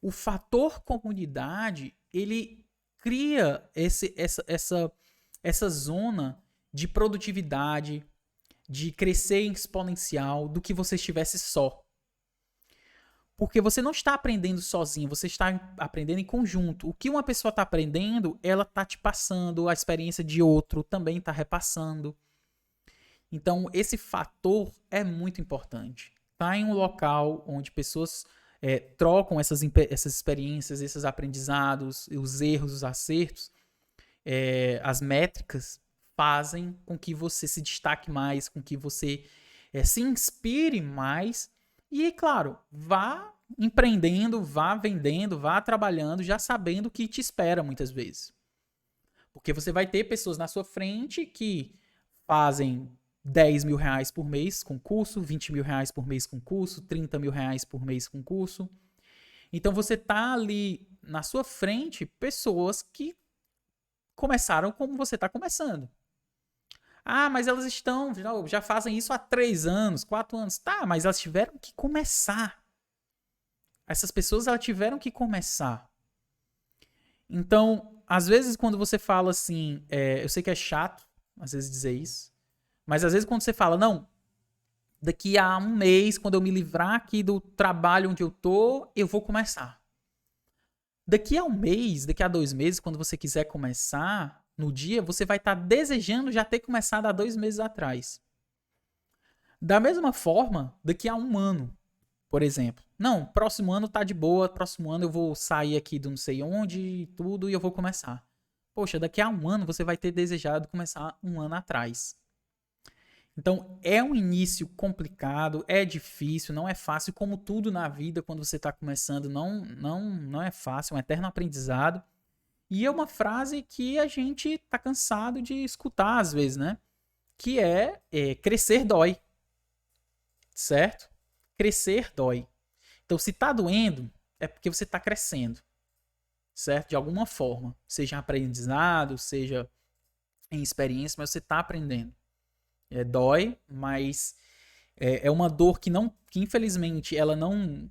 O fator comunidade, ele cria essa zona de produtividade, de crescer exponencial do que você estivesse só. Porque você não está aprendendo sozinho, você está aprendendo em conjunto. O que uma pessoa está aprendendo, ela está te passando, a experiência de outro também está repassando. Então, esse fator é muito importante. Tá em um local onde pessoas trocam essas experiências, esses aprendizados, os erros, os acertos, as métricas fazem com que você se destaque mais, com que você se inspire mais e, claro, vá empreendendo, vá vendendo, vá trabalhando, já sabendo o que te espera muitas vezes. Porque você vai ter pessoas na sua frente que fazem 10 mil reais por mês com curso, 20 mil reais por mês com curso, 30 mil reais por mês com curso. Então você tá ali na sua frente pessoas que começaram como você está começando. Ah, mas elas já fazem isso há 3 anos, 4 anos. Tá, mas elas tiveram que começar. Essas pessoas elas tiveram que começar. Então, às vezes quando você fala assim, eu sei que é chato, às vezes dizer isso, mas às vezes quando você fala, não, daqui a um mês, quando eu me livrar aqui do trabalho onde eu tô, eu vou começar. Daqui a um mês, daqui a 2 meses, quando você quiser começar, no dia, você vai estar desejando já ter começado há 2 meses atrás. Da mesma forma, daqui a um ano, por exemplo. Não, próximo ano tá de boa, próximo ano eu vou sair aqui do não sei onde e tudo e eu vou começar. Poxa, daqui a um ano você vai ter desejado começar um ano atrás. Então, é um início complicado, é difícil, não é fácil, como tudo na vida, quando você está começando, não é fácil, é um eterno aprendizado. E é uma frase que a gente tá cansado de escutar às vezes, né? Que crescer dói. Certo? Crescer dói. Então, se tá doendo, é porque você tá crescendo. Certo? De alguma forma. Seja em aprendizado, seja em experiência, mas você tá aprendendo. Dói, mas é uma dor que infelizmente ela não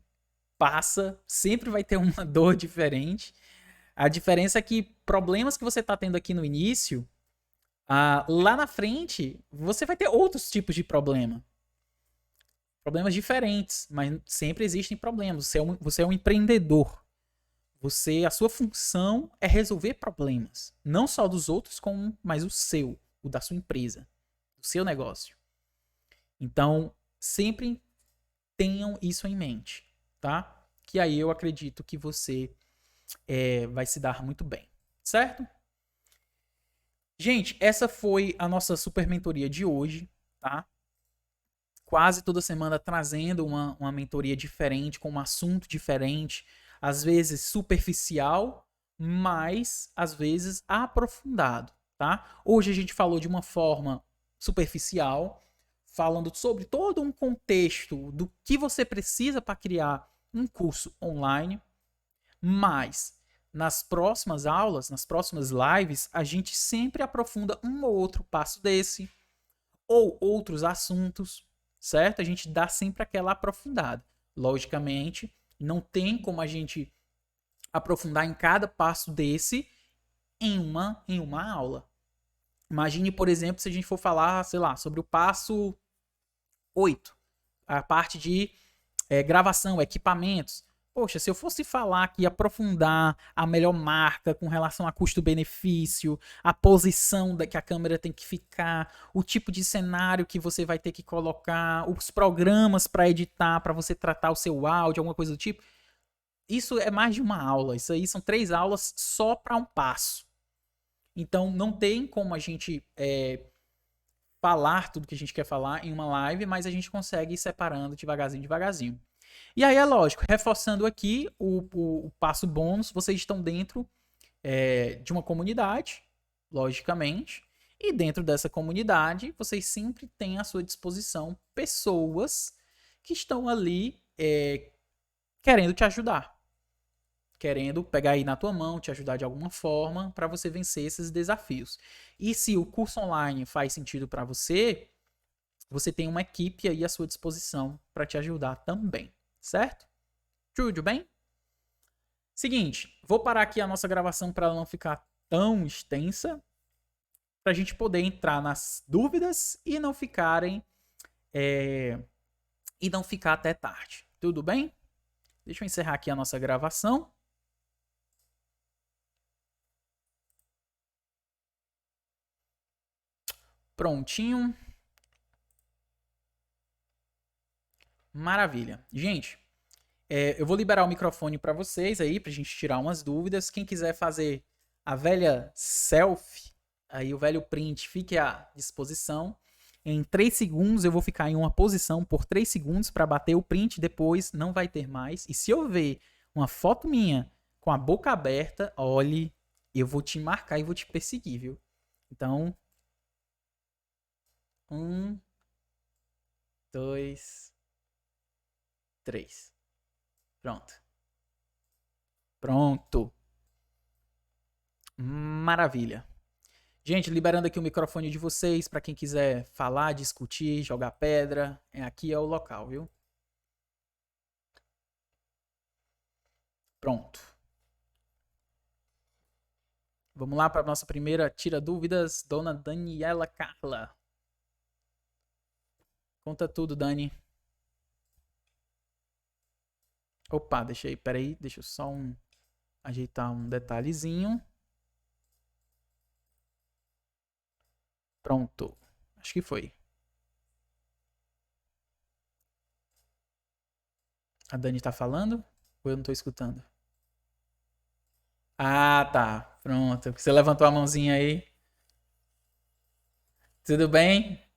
passa, sempre vai ter uma dor diferente. A diferença é que problemas que você está tendo aqui no início, lá na frente, você vai ter outros tipos de problema. Problemas diferentes, mas sempre existem problemas. Você é um empreendedor. A sua função é resolver problemas. Não só dos outros, mas o seu, o da sua empresa. Do seu negócio. Então, sempre tenham isso em mente, tá? Que aí eu acredito que você vai se dar muito bem, certo? Gente, essa foi a nossa super mentoria de hoje, tá? Quase toda semana trazendo uma mentoria diferente, com um assunto diferente, às vezes superficial, mas às vezes aprofundado, tá? Hoje a gente falou de uma forma superficial, falando sobre todo um contexto do que você precisa para criar um curso online, mas nas próximas aulas, nas próximas lives, a gente sempre aprofunda um ou outro passo desse, ou outros assuntos, certo? A gente dá sempre aquela aprofundada. Logicamente, não tem como a gente aprofundar em cada passo desse em uma aula. Imagine, por exemplo, se a gente for falar, sei lá, sobre o passo 8, a parte de gravação, equipamentos. Poxa, se eu fosse falar aqui, aprofundar a melhor marca com relação a custo-benefício, a posição que a câmera tem que ficar, o tipo de cenário que você vai ter que colocar, os programas para editar, para você tratar o seu áudio, alguma coisa do tipo, isso é mais de uma aula. Isso aí são 3 aulas só para um passo. Então não tem como a gente falar tudo que a gente quer falar em uma live, mas a gente consegue ir separando devagarzinho, devagarzinho. E aí é lógico, reforçando aqui o passo bônus, vocês estão dentro de uma comunidade, logicamente, e dentro dessa comunidade vocês sempre têm à sua disposição pessoas que estão ali querendo te ajudar, querendo pegar aí na tua mão, te ajudar de alguma forma para você vencer esses desafios. E se o curso online faz sentido para você, você tem uma equipe aí à sua disposição para te ajudar também, certo? Tudo bem? Seguinte, vou parar aqui a nossa gravação para ela não ficar tão extensa, para a gente poder entrar nas dúvidas e não ficarem e não ficar até tarde. Tudo bem? Deixa eu encerrar aqui a nossa gravação. Prontinho. Maravilha. Gente, eu vou liberar o microfone para vocês aí, pra gente tirar umas dúvidas. Quem quiser fazer a velha selfie, aí o velho print, fique à disposição. Em 3 segundos eu vou ficar em uma posição por 3 segundos para bater o print, depois não vai ter mais. E se eu ver uma foto minha com a boca aberta, olhe, eu vou te marcar e vou te perseguir, viu? Então, 1, 2, 3. Pronto. Pronto. Maravilha. Gente, liberando aqui o microfone de vocês para quem quiser falar, discutir, jogar pedra. Aqui é o local, viu? Pronto. Vamos lá para a nossa primeira tira dúvidas, dona Daniela Carla. Conta tudo, Dani. Opa, peraí, deixa eu só ajeitar um detalhezinho. Pronto. Acho que foi. A Dani tá falando? Ou eu não tô escutando? Ah, tá. Pronto. Você levantou a mãozinha aí. Tudo bem?